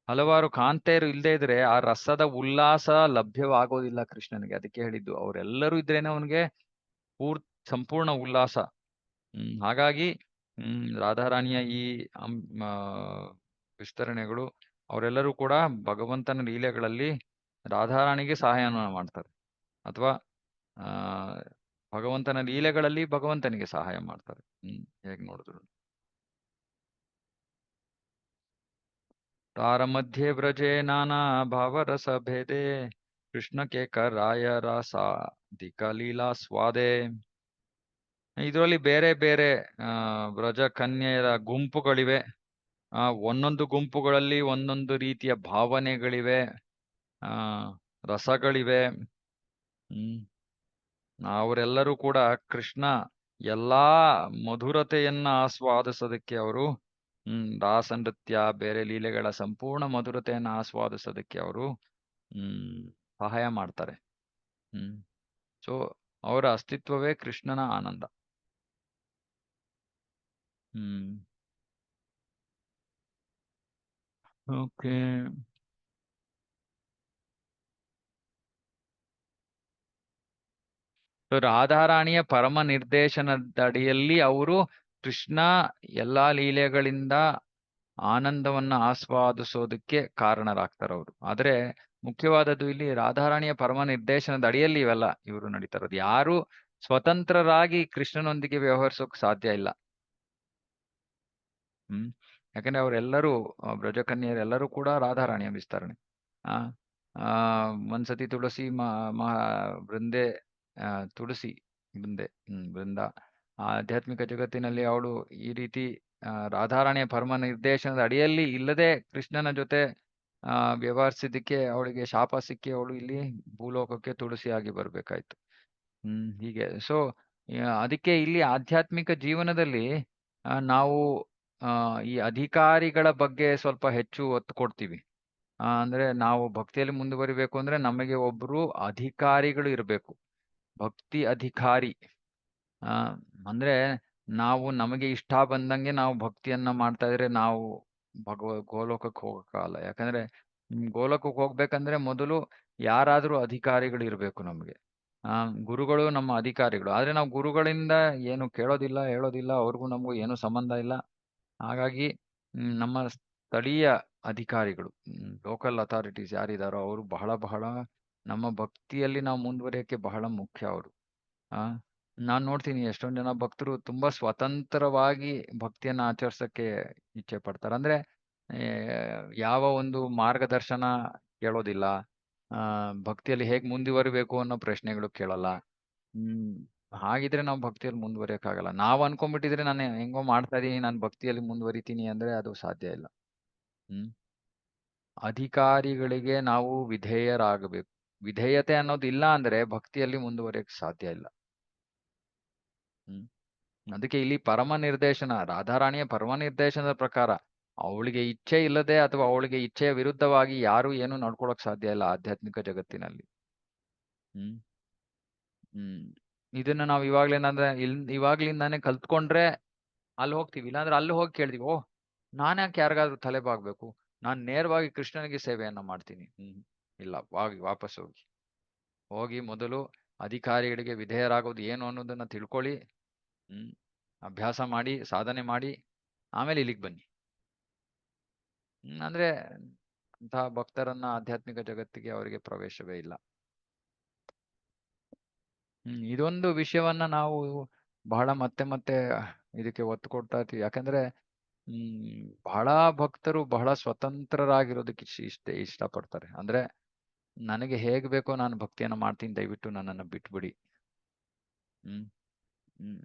ಹಲವಾರು ಕಾಂತೆಯರು ಇಲ್ಲದೆ ಇದ್ರೆ ಆ ರಸದ ಉಲ್ಲಾಸ ಲಭ್ಯವಾಗೋದಿಲ್ಲ ಕೃಷ್ಣನಿಗೆ. ಅದಕ್ಕೆ ಹೇಳಿದ್ದು ಅವರೆಲ್ಲರೂ ಇದ್ರೇನೆ ಅವನಿಗೆ ಸಂಪೂರ್ಣ ಉಲ್ಲಾಸ. ಹಾಗಾಗಿ ರಾಧಾರಾಣಿಯ ಈ ವಿಸ್ತರಣೆಗಳು ಅವರೆಲ್ಲರೂ ಕೂಡ ಭಗವಂತನ ಲೀಲೆಗಳಲ್ಲಿ ರಾಧಾರಾಣಿಗೆ ಸಹಾಯನ ಮಾಡ್ತಾರೆ, ಅಥವಾ ಭಗವಂತನ ಲೀಲೆಗಳಲ್ಲಿ ಭಗವಂತನಿಗೆ ಸಹಾಯ ಮಾಡ್ತಾರೆ. ಹೇಗೆ ನೋಡಿದ್ರು ತಾರ ಮಧ್ಯೆ ವ್ರಜೆ ನಾನಾ ಭಾವರಸ ಭೇದೆ ಕೃಷ್ಣಕ್ಕೆ ಕರಾಯ ರಸಾಧಿಕ ಲೀಲಾ ಸ್ವಾದೆ. ಇದರಲ್ಲಿ ಬೇರೆ ಬೇರೆ ವ್ರಜ ಕನ್ಯೆಯರ ಗುಂಪುಗಳಿವೆ. ಒಂದೊಂದು ಗುಂಪುಗಳಲ್ಲಿ ಒಂದೊಂದು ರೀತಿಯ ಭಾವನೆಗಳಿವೆ, ರಸಗಳಿವೆ. ಅವರೆಲ್ಲರೂ ಕೂಡ ಕೃಷ್ಣ ಎಲ್ಲಾ ಮಧುರತೆಯನ್ನ ಆಸ್ವಾದಿಸೋದಕ್ಕೆ ಅವರು ರಾಸ ನೃತ್ಯ ಬೇರೆ ಲೀಲೆಗಳ ಸಂಪೂರ್ಣ ಮಧುರತೆಯನ್ನ ಆಸ್ವಾದಿಸೋದಕ್ಕೆ ಅವರು ಸಹಾಯ ಮಾಡ್ತಾರೆ. ಸೊ ಅವರ ಅಸ್ತಿತ್ವವೇ ಕೃಷ್ಣನ ಆನಂದ. ಓಕೆ. ರಾಧಾರಾಣಿಯ ಪರಮ ನಿರ್ದೇಶನದಡಿಯಲ್ಲಿ ಅವರು ಕೃಷ್ಣ ಎಲ್ಲಾ ಲೀಲೆಗಳಿಂದ ಆನಂದವನ್ನ ಆಸ್ವಾದಿಸೋದಕ್ಕೆ ಕಾರಣರಾಗ್ತಾರೆ ಅವರು. ಆದ್ರೆ ಮುಖ್ಯವಾದದ್ದು ಇಲ್ಲಿ ರಾಧಾರಾಣಿಯ ಪರಮ ನಿರ್ದೇಶನದ ಅಡಿಯಲ್ಲಿ ಇವೆಲ್ಲ ಇವರು ನಡೀತಾ ಇರೋದು. ಯಾರು ಸ್ವತಂತ್ರರಾಗಿ ಕೃಷ್ಣನೊಂದಿಗೆ ವ್ಯವಹರಿಸೋಕ್ ಸಾಧ್ಯ ಇಲ್ಲ. ಯಾಕಂದ್ರೆ ಅವರೆಲ್ಲರೂ ಬ್ರಜಕನ್ಯರೆಲ್ಲರೂ ಕೂಡ ರಾಧಾರಾಣಿಯ ವಿಸ್ತರಣೆ. ಒಂದ್ಸತಿ ತುಳಸಿ ಬೃಂದೆ ತುಳಸಿ ಬೃಂದ ಆಧ್ಯಾತ್ಮಿಕ ಜಗತ್ತಿನಲ್ಲಿ ಅವಳು ಈ ರೀತಿ ರಾಧಾರಾಣಿಯ ಪರಮ ನಿರ್ದೇಶನದ ಅಡಿಯಲ್ಲಿ ಇಲ್ಲದೆ ಕೃಷ್ಣನ ಜೊತೆ ವ್ಯವಹರಿಸಿದ್ದಕ್ಕೆ ಅವಳಿಗೆ ಶಾಪ ಸಿಕ್ಕಿ ಅವಳು ಇಲ್ಲಿ ಭೂಲೋಕಕ್ಕೆ ತುಳಸಿಯಾಗಿ ಬರ್ಬೇಕಾಯ್ತು. ಹೀಗೆ. ಸೊ ಅದಕ್ಕೆ ಇಲ್ಲಿ ಆಧ್ಯಾತ್ಮಿಕ ಜೀವನದಲ್ಲಿ ನಾವು ಈ ಅಧಿಕಾರಿಗಳ ಬಗ್ಗೆ ಸ್ವಲ್ಪ ಹೆಚ್ಚು ಒತ್ತು ಕೊಡ್ತೀವಿ. ಅಂದ್ರೆ ನಾವು ಭಕ್ತಿಯಲ್ಲಿ ಮುಂದುವರಿಬೇಕು ಅಂದ್ರೆ ನಮಗೆ ಒಬ್ರು ಅಧಿಕಾರಿಗಳು ಇರಬೇಕು. ಭಕ್ತಿ ಅಧಿಕಾರಿ ಅಂದ್ರೆ ನಾವು ನಮಗೆ ಇಷ್ಟ ಬಂದಂಗೆ ನಾವು ಭಕ್ತಿಯನ್ನ ಮಾಡ್ತಾ ಇದ್ರೆ ನಾವು ಗೋಲೋಕಕ್ಕೆ ಹೋಗಕ್ಕಾಗಲ್ಲ. ಯಾಕಂದ್ರೆ ಗೋಲೋಕಕ್ಕೆ ಹೋಗ್ಬೇಕಂದ್ರೆ ಮೊದಲು ಯಾರಾದ್ರೂ ಅಧಿಕಾರಿಗಳು ಇರ್ಬೇಕು ನಮ್ಗೆ. ಗುರುಗಳು ನಮ್ಮ ಅಧಿಕಾರಿಗಳು. ಆದ್ರೆ ನಾವು ಗುರುಗಳಿಂದ ಏನು ಕೇಳೋದಿಲ್ಲ, ಹೇಳೋದಿಲ್ಲ, ಅವ್ರಿಗೂ ನಮಗೂ ಏನು ಸಂಬಂಧ ಇಲ್ಲ. ಹಾಗಾಗಿ ನಮ್ಮ ಸ್ಥಳೀಯ ಅಧಿಕಾರಿಗಳು, ಲೋಕಲ್ ಅಥಾರಿಟೀಸ್ ಯಾರಿದಾರೋ ಅವರು ಬಹಳ ನಮ್ಮ ಭಕ್ತಿಯಲ್ಲಿ ನಾವು ಮುಂದುವರಿಯಕ್ಕೆ ಬಹಳ ಮುಖ್ಯ ಅವರು. ನಾನ್ ನೋಡ್ತೀನಿ ಎಷ್ಟೊಂದ್ ಜನ ಭಕ್ತರು ತುಂಬಾ ಸ್ವತಂತ್ರವಾಗಿ ಭಕ್ತಿಯನ್ನ ಆಚರಿಸಕ್ಕೆ ಇಚ್ಛೆ ಪಡ್ತಾರೆ. ಅಂದ್ರೆ ಯಾವ ಒಂದು ಮಾರ್ಗದರ್ಶನ ಕೇಳೋದಿಲ್ಲ, ಭಕ್ತಿಯಲ್ಲಿ ಹೇಗ್ ಮುಂದುವರಿಬೇಕು ಅನ್ನೋ ಪ್ರಶ್ನೆಗಳು ಕೇಳಲ್ಲ. ಹಾಗಿದ್ರೆ ನಾವು ಭಕ್ತಿಯಲ್ಲಿ ಮುಂದುವರಿಯಕ್ಕಾಗಲ್ಲ. ನಾವು ಅನ್ಕೊಂಡ್ಬಿಟ್ಟಿದ್ರೆ ನಾನು ಹೆಂಗೋ ಮಾಡ್ತಾ ಇದೀನಿ, ನಾನು ಭಕ್ತಿಯಲ್ಲಿ ಮುಂದುವರಿತೀನಿ ಅಂದ್ರೆ ಅದು ಸಾಧ್ಯ ಇಲ್ಲ. ಅಧಿಕಾರಿಗಳಿಗೆ ನಾವು ವಿಧೇಯರಾಗಬೇಕು. ವಿಧೇಯತೆ ಅನ್ನೋದು ಇಲ್ಲ ಅಂದ್ರೆ ಭಕ್ತಿಯಲ್ಲಿ ಮುಂದುವರಿಯಕ್ಕೆ ಸಾಧ್ಯ ಇಲ್ಲ. ಅದಕ್ಕೆ ಇಲ್ಲಿ ಪರಮ ನಿರ್ದೇಶನ, ರಾಧಾರಾಣಿಯ ಪರಮ ನಿರ್ದೇಶನದ ಪ್ರಕಾರ ಅವಳಿಗೆ ಇಚ್ಛೆ ಇಲ್ಲದೆ ಅಥವಾ ಅವಳಿಗೆ ಇಚ್ಛೆಯ ವಿರುದ್ಧವಾಗಿ ಯಾರು ಏನು ನಡ್ಕೊಳಕ್ ಸಾಧ್ಯ ಇಲ್ಲ ಆಧ್ಯಾತ್ಮಿಕ ಜಗತ್ತಿನಲ್ಲಿ. ಇದನ್ನ ನಾವು ಇವಾಗ್ಲಿಂದಾನೆ ಕಲ್ತ್ಕೊಂಡ್ರೆ ಅಲ್ಲಿ ಹೋಗ್ತೀವಿ. ಇಲ್ಲಾಂದ್ರೆ ಅಲ್ಲಿ ಹೋಗಿ ಕೇಳ್ತೀವಿ, ಓಹ್ ನಾನ್ಯಾಕೆ ಯಾರಿಗಾದ್ರೂ ತಲೆ ಬಾಗ್ಬೇಕು, ನಾನು ನೇರವಾಗಿ ಕೃಷ್ಣನಿಗೆ ಸೇವೆಯನ್ನ ಮಾಡ್ತೀನಿ. ಇಲ್ಲ, ವಾಪಸ್ ಹೋಗಿ ಮೊದಲು ಅಧಿಕಾರಿಗಳಿಗೆ ವಿಧೇಯರಾಗೋದು ಏನು ಅನ್ನೋದನ್ನ ತಿಳ್ಕೊಳ್ಳಿ. ಅಭ್ಯಾಸ ಮಾಡಿ, ಸಾಧನೆ ಮಾಡಿ, ಆಮೇಲೆ ಇಲ್ಲಿಗೆ ಬನ್ನಿ. ಅಂದ್ರೆ ಅಂತಹ ಭಕ್ತರನ್ನ ಆಧ್ಯಾತ್ಮಿಕ ಜಗತ್ತಿಗೆ ಅವರಿಗೆ ಪ್ರವೇಶವೇ ಇಲ್ಲ. ಇದೊಂದು ವಿಷಯವನ್ನ ನಾವು ಬಹಳ ಮತ್ತೆ ಮತ್ತೆ ಇದಕ್ಕೆ ಒತ್ತು ಕೊಡ್ತಾ ಇರ್ತೀವಿ. ಯಾಕಂದ್ರೆ ಬಹಳ ಭಕ್ತರು ಬಹಳ ಸ್ವತಂತ್ರರಾಗಿರೋದಕ್ಕೆ ಇಷ್ಟಪಡ್ತಾರೆ. ಅಂದ್ರೆ ನನಗೆ ಹೇಗ್ ಬೇಕೋ ನಾನು ಭಕ್ತಿಯನ್ನ ಮಾಡ್ತೀನಿ, ದಯವಿಟ್ಟು ನನ್ನನ್ನು ಬಿಟ್ಬಿಡಿ.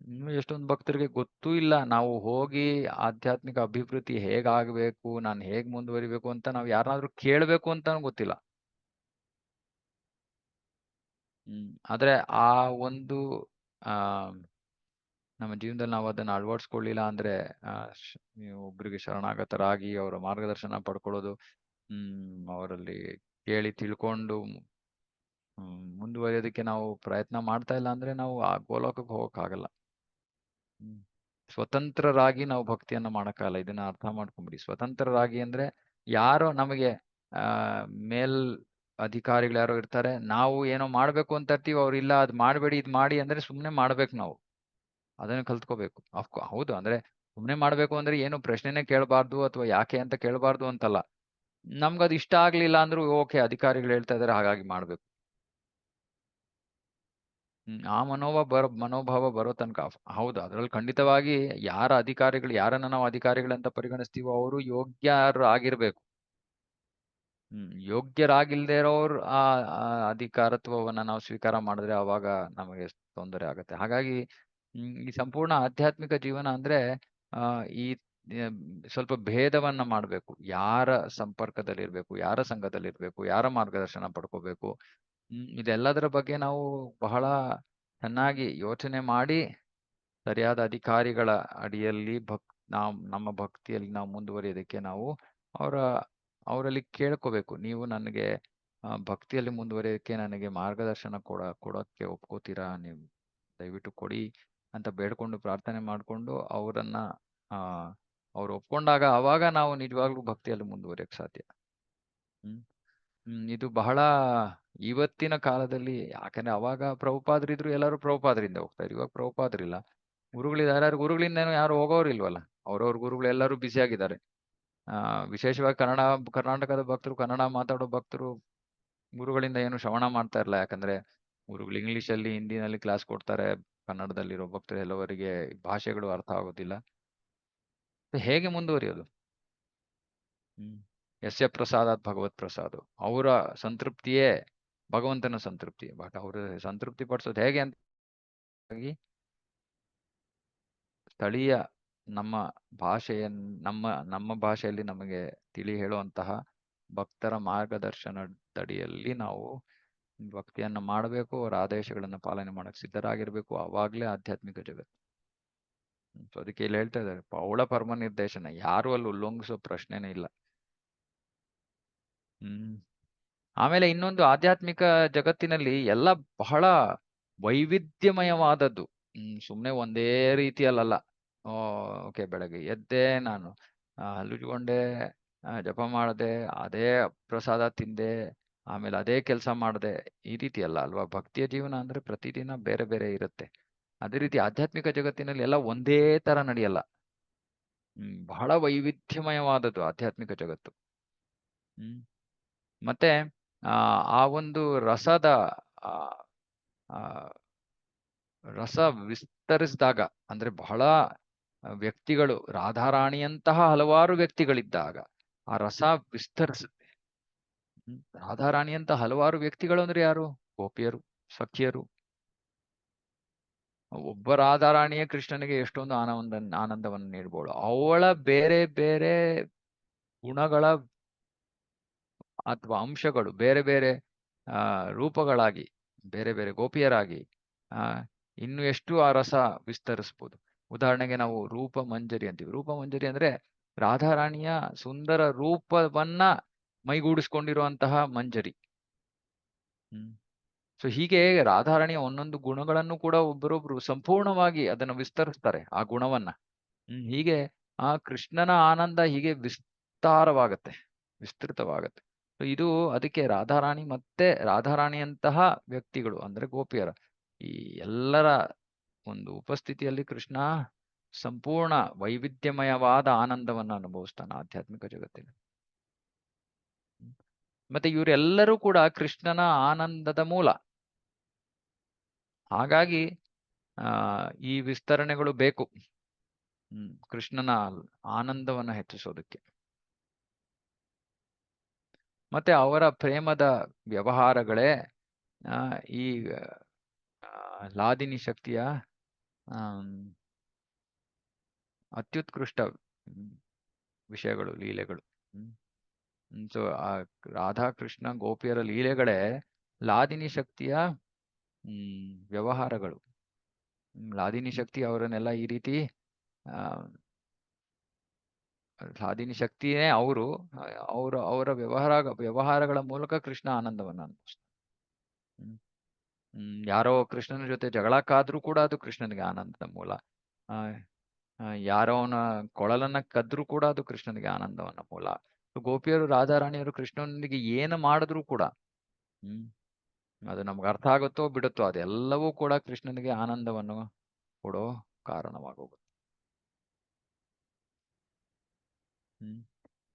ಇನ್ನು ಎಷ್ಟೊಂದು ಭಕ್ತರಿಗೆ ಗೊತ್ತೂ ಇಲ್ಲ ನಾವು ಹೋಗಿ ಆಧ್ಯಾತ್ಮಿಕ ಅಭಿವೃದ್ಧಿ ಹೇಗಾಗಬೇಕು, ನಾನು ಹೇಗ್ ಮುಂದುವರಿಬೇಕು ಅಂತ ನಾವು ಯಾರನ್ನಾದ್ರೂ ಕೇಳಬೇಕು ಅಂತ ಗೊತ್ತಿಲ್ಲ. ಆದ್ರೆ ಆ ಒಂದು ನಮ್ಮ ಜೀವನದಲ್ಲಿ ನಾವು ಅದನ್ನ ಅಳವಡಿಸ್ಕೊಳ್ಳಿಲ್ಲ ಅಂದ್ರೆ ನೀವು ಒಬ್ರಿಗೆ ಶರಣಾಗತರಾಗಿ ಅವರ ಮಾರ್ಗದರ್ಶನ ಪಡ್ಕೊಳ್ಳೋದು, ಅವರಲ್ಲಿ ಕೇಳಿ ತಿಳ್ಕೊಂಡು ಮುಂದುವರಿಯೋದಕ್ಕೆ ನಾವು ಪ್ರಯತ್ನ ಮಾಡ್ತಾ ಇಲ್ಲ ಅಂದ್ರೆ ನಾವು ಆ ಗೋಲೋಕಕ್ಕೆ ಹೋಗಕ್ಕಾಗಲ್ಲ. ಸ್ವತಂತ್ರರಾಗಿ ನಾವು ಭಕ್ತಿಯನ್ನ ಮಾಡಕ್ಕಾಗಲ್ಲ. ಇದನ್ನ ಅರ್ಥ ಮಾಡ್ಕೊಂಬಿಡಿ. ಸ್ವತಂತ್ರರಾಗಿ ಅಂದ್ರೆ ಯಾರೋ ನಮಗೆ ಮೇಲ್ ಅಧಿಕಾರಿಗಳು ಯಾರೋ ಇರ್ತಾರೆ, ನಾವು ಏನೋ ಮಾಡ್ಬೇಕು ಅಂತ ಇರ್ತೀವಿ, ಅವ್ರು ಇಲ್ಲ ಅದ್ ಮಾಡ್ಬೇಡಿ ಇದ್ ಮಾಡಿ ಅಂದ್ರೆ ಸುಮ್ನೆ ಮಾಡ್ಬೇಕು. ನಾವು ಅದನ್ನ ಕಲ್ತ್ಕೋಬೇಕು. ಹೌದು, ಅಂದ್ರೆ ಸುಮ್ನೆ ಮಾಡ್ಬೇಕು ಅಂದ್ರೆ ಏನು ಪ್ರಶ್ನೆನೇ ಕೇಳಬಾರ್ದು ಅಥವಾ ಯಾಕೆ ಅಂತ ಕೇಳಬಾರ್ದು ಅಂತಲ್ಲ. ನಮ್ಗದು ಇಷ್ಟ ಆಗ್ಲಿಲ್ಲ ಅಂದ್ರೂ ಓಕೆ, ಅಧಿಕಾರಿಗಳು ಹೇಳ್ತಾ ಇದಾರೆ ಹಾಗಾಗಿ ಮಾಡ್ಬೇಕು. ಆ ಮನೋಭಾವ ಬರೋ ತನಕ ಹೌದು, ಅದ್ರಲ್ಲಿ ಖಂಡಿತವಾಗಿ ಯಾರನ್ನ ನಾವು ಅಧಿಕಾರಿಗಳಂತ ಪರಿಗಣಿಸ್ತೀವೋ ಅವರು ಯೋಗ್ಯರಾಗಿರ್ಬೇಕು. ಯೋಗ್ಯರಾಗಿಲ್ದೇ ಇರೋರು ಆ ಅಧಿಕಾರತ್ವವನ್ನ ನಾವು ಸ್ವೀಕಾರ ಮಾಡಿದ್ರೆ ಅವಾಗ ನಮಗೆ ತೊಂದರೆ ಆಗತ್ತೆ. ಹಾಗಾಗಿ ಈ ಸಂಪೂರ್ಣ ಆಧ್ಯಾತ್ಮಿಕ ಜೀವನ ಅಂದ್ರೆ ಈ ಸ್ವಲ್ಪ ಭೇದವನ್ನ ಮಾಡ್ಬೇಕು. ಯಾರ ಸಂಪರ್ಕದಲ್ಲಿರ್ಬೇಕು, ಯಾರ ಸಂಘದಲ್ಲಿರ್ಬೇಕು, ಯಾರ ಮಾರ್ಗದರ್ಶನ ಪಡ್ಕೋಬೇಕು, ಇದೆಲ್ಲದರ ಬಗ್ಗೆ ನಾವು ಬಹಳ ಚೆನ್ನಾಗಿ ಯೋಚನೆ ಮಾಡಿ ಸರಿಯಾದ ಅಧಿಕಾರಿಗಳ ಅಡಿಯಲ್ಲಿ ನಮ್ಮ ಭಕ್ತಿಯಲ್ಲಿ ನಾವು ಮುಂದುವರಿಯೋದಕ್ಕೆ ನಾವು ಅವರಲ್ಲಿ ಕೇಳ್ಕೋಬೇಕು. ನೀವು ನನಗೆ ಭಕ್ತಿಯಲ್ಲಿ ಮುಂದುವರಿಯೋದಕ್ಕೆ ನನಗೆ ಮಾರ್ಗದರ್ಶನ ಕೊಡೋಕ್ಕೆ ಒಪ್ಕೋತೀರಾ, ನೀವು ದಯವಿಟ್ಟು ಕೊಡಿ ಅಂತ ಬೇಡ್ಕೊಂಡು ಪ್ರಾರ್ಥನೆ ಮಾಡ್ಕೊಂಡು ಅವರನ್ನ ಅವ್ರು ಒಪ್ಕೊಂಡಾಗ ಅವಾಗ ನಾವು ನಿಜವಾಗ್ಲೂ ಭಕ್ತಿಯಲ್ಲಿ ಮುಂದುವರಿಯಕ್ಕೆ ಸಾಧ್ಯ. ಇದು ಬಹಳ ಇವತ್ತಿನ ಕಾಲದಲ್ಲಿ, ಯಾಕಂದ್ರೆ ಅವಾಗ ಪ್ರಭುಪಾದರಿದ್ರು, ಎಲ್ಲರೂ ಪ್ರಭುಪಾದರಿಂದ ಹೋಗ್ತಾ ಇದ್ರು. ಇವಾಗ ಪ್ರಭುಪಾದರಿಲ್ಲ, ಗುರುಗಳಿದ್ದಾರೆ, ಗುರುಗಳಿಂದ ಯಾರು ಹೋಗೋರಿಲ್ವಲ್ಲ. ಅವ್ರವ್ರ ಗುರುಗಳು ಎಲ್ಲರೂ ಬ್ಯುಸಿ ಆಗಿದ್ದಾರೆ. ವಿಶೇಷವಾಗಿ ಕರ್ನಾಟಕದ ಭಕ್ತರು, ಕನ್ನಡ ಮಾತಾಡೋ ಭಕ್ತರು ಗುರುಗಳಿಂದ ಏನು ಶ್ರವಣ ಮಾಡ್ತಾ ಇರಲ್ಲ. ಯಾಕಂದ್ರೆ ಗುರುಗಳು ಇಂಗ್ಲಿಷಲ್ಲಿ, ಹಿಂದಿನಲ್ಲಿ ಕ್ಲಾಸ್ ಕೊಡ್ತಾರೆ. ಕನ್ನಡದಲ್ಲಿರೋ ಭಕ್ತರು ಎಲ್ಲವರಿಗೆ ಭಾಷೆಗಳು ಅರ್ಥ ಆಗೋದಿಲ್ಲ. ಹೇಗೆ ಮುಂದುವರಿಯೋದು? ಯಸ್ಯ ಪ್ರಸಾದಾತ್ ಭಗವತ್ ಪ್ರಸಾದ. ಅವರ ಸಂತೃಪ್ತಿಯೇ ಭಗವಂತನ ಸಂತೃಪ್ತಿ. ಬಟ್ ಅವರು ಸಂತೃಪ್ತಿ ಪಡಿಸೋದು ಹೇಗೆ ಅಂತ ಸ್ಥಳೀಯ ನಮ್ಮ ಭಾಷೆಯಲ್ಲಿ ನಮಗೆ ತಿಳಿ ಹೇಳುವಂತಹ ಭಕ್ತರ ಮಾರ್ಗದರ್ಶನದಡಿಯಲ್ಲಿ ನಾವು ಭಕ್ತಿಯನ್ನ ಮಾಡಬೇಕು. ಅವರ ಆದೇಶಗಳನ್ನ ಪಾಲನೆ ಮಾಡಕ್ ಸಿದ್ಧರಾಗಿರ್ಬೇಕು. ಅವಾಗ್ಲೇ ಆಧ್ಯಾತ್ಮಿಕ ಜಗತ್ತು. ಸೊ ಅದಕ್ಕೆ ಇಲ್ಲಿ ಹೇಳ್ತಾ ಇದ್ದಾರೆ, ಪೌಳ ಪರಮ ನಿರ್ದೇಶನ ಯಾರು ಅಲ್ಲಿ ಉಲ್ಲಂಘಿಸೋ ಪ್ರಶ್ನೆನೇ ಇಲ್ಲ. ಆಮೇಲೆ ಇನ್ನೊಂದು, ಆಧ್ಯಾತ್ಮಿಕ ಜಗತ್ತಿನಲ್ಲಿ ಎಲ್ಲ ಬಹಳ ವೈವಿಧ್ಯಮಯವಾದದ್ದು. ಸುಮ್ನೆ ಒಂದೇ ರೀತಿಯಲ್ಲ. ಓಕೆ, ಬೆಳಗ್ಗೆ ಎದ್ದೆ, ನಾನು ಹಲ್ಲುಜ್ಕೊಂಡೆ, ಜಪ ಮಾಡದೆ, ಅದೇ ಪ್ರಸಾದ ತಿಂದೆ, ಆಮೇಲೆ ಅದೇ ಕೆಲಸ ಮಾಡದೆ, ಈ ರೀತಿ ಅಲ್ಲ ಅಲ್ವಾ? ಭಕ್ತಿಯ ಜೀವನ ಅಂದ್ರೆ ಪ್ರತಿದಿನ ಬೇರೆ ಬೇರೆ ಇರುತ್ತೆ. ಅದೇ ರೀತಿ ಆಧ್ಯಾತ್ಮಿಕ ಜಗತ್ತಿನಲ್ಲಿ ಎಲ್ಲ ಒಂದೇ ತರ ನಡೆಯಲ್ಲ. ಬಹಳ ವೈವಿಧ್ಯಮಯವಾದದ್ದು ಆಧ್ಯಾತ್ಮಿಕ ಜಗತ್ತು. ಮತ್ತೆ ಆ ಒಂದು ರಸ ವಿಸ್ತರಿಸಿದಾಗ, ಅಂದ್ರೆ ಬಹಳ ವ್ಯಕ್ತಿಗಳು, ರಾಧಾರಾಣಿಯಂತಹ ಹಲವಾರು ವ್ಯಕ್ತಿಗಳಿದ್ದಾಗ ಆ ರಸ ವಿಸ್ತರಿಸುತ್ತೆ. ರಾಧಾರಾಣಿಯಂತ ಹಲವಾರು ವ್ಯಕ್ತಿಗಳು ಅಂದ್ರೆ ಯಾರು? ಗೋಪಿಯರು, ಸಖಿಯರು. ಒಬ್ಬ ರಾಧಾರಾಣಿಯ ಕೃಷ್ಣನಿಗೆ ಎಷ್ಟೊಂದು ಆನಂದವನ್ನು ನೀಡಬಹುದು. ಅವಳ ಬೇರೆ ಬೇರೆ ಗುಣಗಳ ಅಥವಾ ಅಂಶಗಳು ಬೇರೆ ಬೇರೆ ರೂಪಗಳಾಗಿ, ಬೇರೆ ಬೇರೆ ಗೋಪಿಯರಾಗಿ ಇನ್ನು ಎಷ್ಟು ಆ ರಸ ವಿಸ್ತರಿಸ್ಬೋದು. ಉದಾಹರಣೆಗೆ ನಾವು ರೂಪ ಮಂಜರಿ ಅಂತೀವಿ. ರೂಪ ಮಂಜರಿ ಅಂದ್ರೆ ರಾಧಾರಾಣಿಯ ಸುಂದರ ರೂಪವನ್ನ ಮೈಗೂಡಿಸ್ಕೊಂಡಿರುವಂತಹ ಮಂಜರಿ. ಸೊ ಹೀಗೆ ರಾಧಾರಾಣಿಯ ಒಂದೊಂದು ಗುಣಗಳನ್ನು ಕೂಡ ಒಬ್ಬರೊಬ್ರು ಸಂಪೂರ್ಣವಾಗಿ ಅದನ್ನು ವಿಸ್ತರಿಸ್ತಾರೆ, ಆ ಗುಣವನ್ನ. ಹೀಗೆ ಆ ಕೃಷ್ಣನ ಆನಂದ ಹೀಗೆ ವಿಸ್ತಾರವಾಗತ್ತೆ, ವಿಸ್ತೃತವಾಗತ್ತೆ. So ಇದು ಅದಕ್ಕೆ ರಾಧಾರಾಣಿ ಮತ್ತೆ ರಾಧಾರಾಣಿಯಂತಹ ವ್ಯಕ್ತಿಗಳು ಅಂದ್ರೆ ಗೋಪಿಯರ ಈ ಎಲ್ಲರ ಒಂದು ಉಪಸ್ಥಿತಿಯಲ್ಲಿ ಕೃಷ್ಣ ಸಂಪೂರ್ಣ ವೈವಿಧ್ಯಮಯವಾದ ಆನಂದವನ್ನು ಅನುಭವಿಸ್ತಾನೆ ಆಧ್ಯಾತ್ಮಿಕ ಜಗತ್ತಿನ. ಮತ್ತೆ ಇವರೆಲ್ಲರೂ ಕೂಡ ಕೃಷ್ಣನ ಆನಂದದ ಮೂಲ. ಹಾಗಾಗಿ ಈ ವಿಸ್ತರಣೆಗಳು ಬೇಕು ಕೃಷ್ಣನ ಆನಂದವನ್ನು ಹೆಚ್ಚಿಸೋದಕ್ಕೆ. ಮತ್ತೆ ಅವರ ಪ್ರೇಮದ ವ್ಯವಹಾರಗಳೇ ಈ ಲಾದಿನಿ ಶಕ್ತಿಯ ಅತ್ಯುತ್ಕೃಷ್ಟ ವಿಷಯಗಳು, ಲೀಲೆಗಳು. ಸೊ ಆ ರಾಧಾಕೃಷ್ಣ ಗೋಪಿಯರ ಲೀಲೆಗಳೇ ಲಾದಿನಿ ಶಕ್ತಿಯ ವ್ಯವಹಾರಗಳು. ಲಾದಿನಿ ಶಕ್ತಿ ಅವರನ್ನೆಲ್ಲ ಈ ರೀತಿ ಲಾದಿನಿ ಶಕ್ತಿಯೇ ಅವರ ವ್ಯವಹಾರಗಳ ಮೂಲಕ ಕೃಷ್ಣ ಆನಂದವನ್ನು ಅನುಭವಿಸ್ತಾನೆ. ಯಾರೋ ಕೃಷ್ಣನ ಜೊತೆ ಜಗಳಕ್ಕಾದ್ರೂ ಕೂಡ ಅದು ಕೃಷ್ಣನಿಗೆ ಆನಂದದ ಮೂಲ. ಯಾರೋ ಅವನ ಕೊಳಲನ್ನ ಕದ್ರೂ ಕೂಡ ಅದು ಕೃಷ್ಣನಿಗೆ ಆನಂದವನ್ನ ಮೂಲ. ಗೋಪಿಯರು ರಾಧಾರಾಣಿಯರು ಕೃಷ್ಣನಿಗೆ ಏನು ಮಾಡಿದ್ರು ಕೂಡ ಅದು ನಮ್ಗೆ ಅರ್ಥ ಆಗುತ್ತೋ ಬಿಡುತ್ತೋ ಅದೆಲ್ಲವೂ ಕೂಡ ಕೃಷ್ಣನಿಗೆ ಆನಂದವನ್ನು ಕೊಡೋ ಕಾರಣವಾಗೋಗುತ್ತೆ.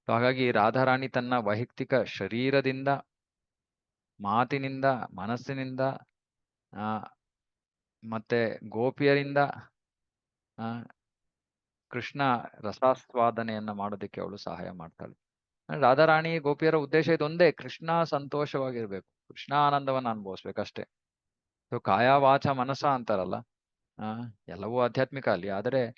ಹಾಗಾಗಿ ರಾಧಾರಾಣಿ ತನ್ನ ವೈಯಕ್ತಿಕ ಶರೀರದಿಂದ, ಮಾತಿನಿಂದ, ಮನಸ್ಸಿನಿಂದ ಮತ್ತೆ ಗೋಪಿಯರಿಂದ ಕೃಷ್ಣ ರಸಾಸ್ವಾದನೆಯನ್ನ ಮಾಡೋದಕ್ಕೆ ಅವಳು ಸಹಾಯ ಮಾಡ್ತಾಳೆ. ರಾಧಾರಾಣಿ ಗೋಪಿಯರ ಉದ್ದೇಶ ಇದೊಂದೇ, ಕೃಷ್ಣ ಸಂತೋಷವಾಗಿರ್ಬೇಕು, ಕೃಷ್ಣ ಆನಂದವನ್ನ ಅನುಭವಿಸ್ಬೇಕಷ್ಟೇ. ಸೊ ಕಾಯ ವಾಚ ಮನಸ ಅಂತಾರಲ್ಲ, ಎಲ್ಲವೂ ಆಧ್ಯಾತ್ಮಿಕ ಅಲ್ಲಿ. ಆದರೆ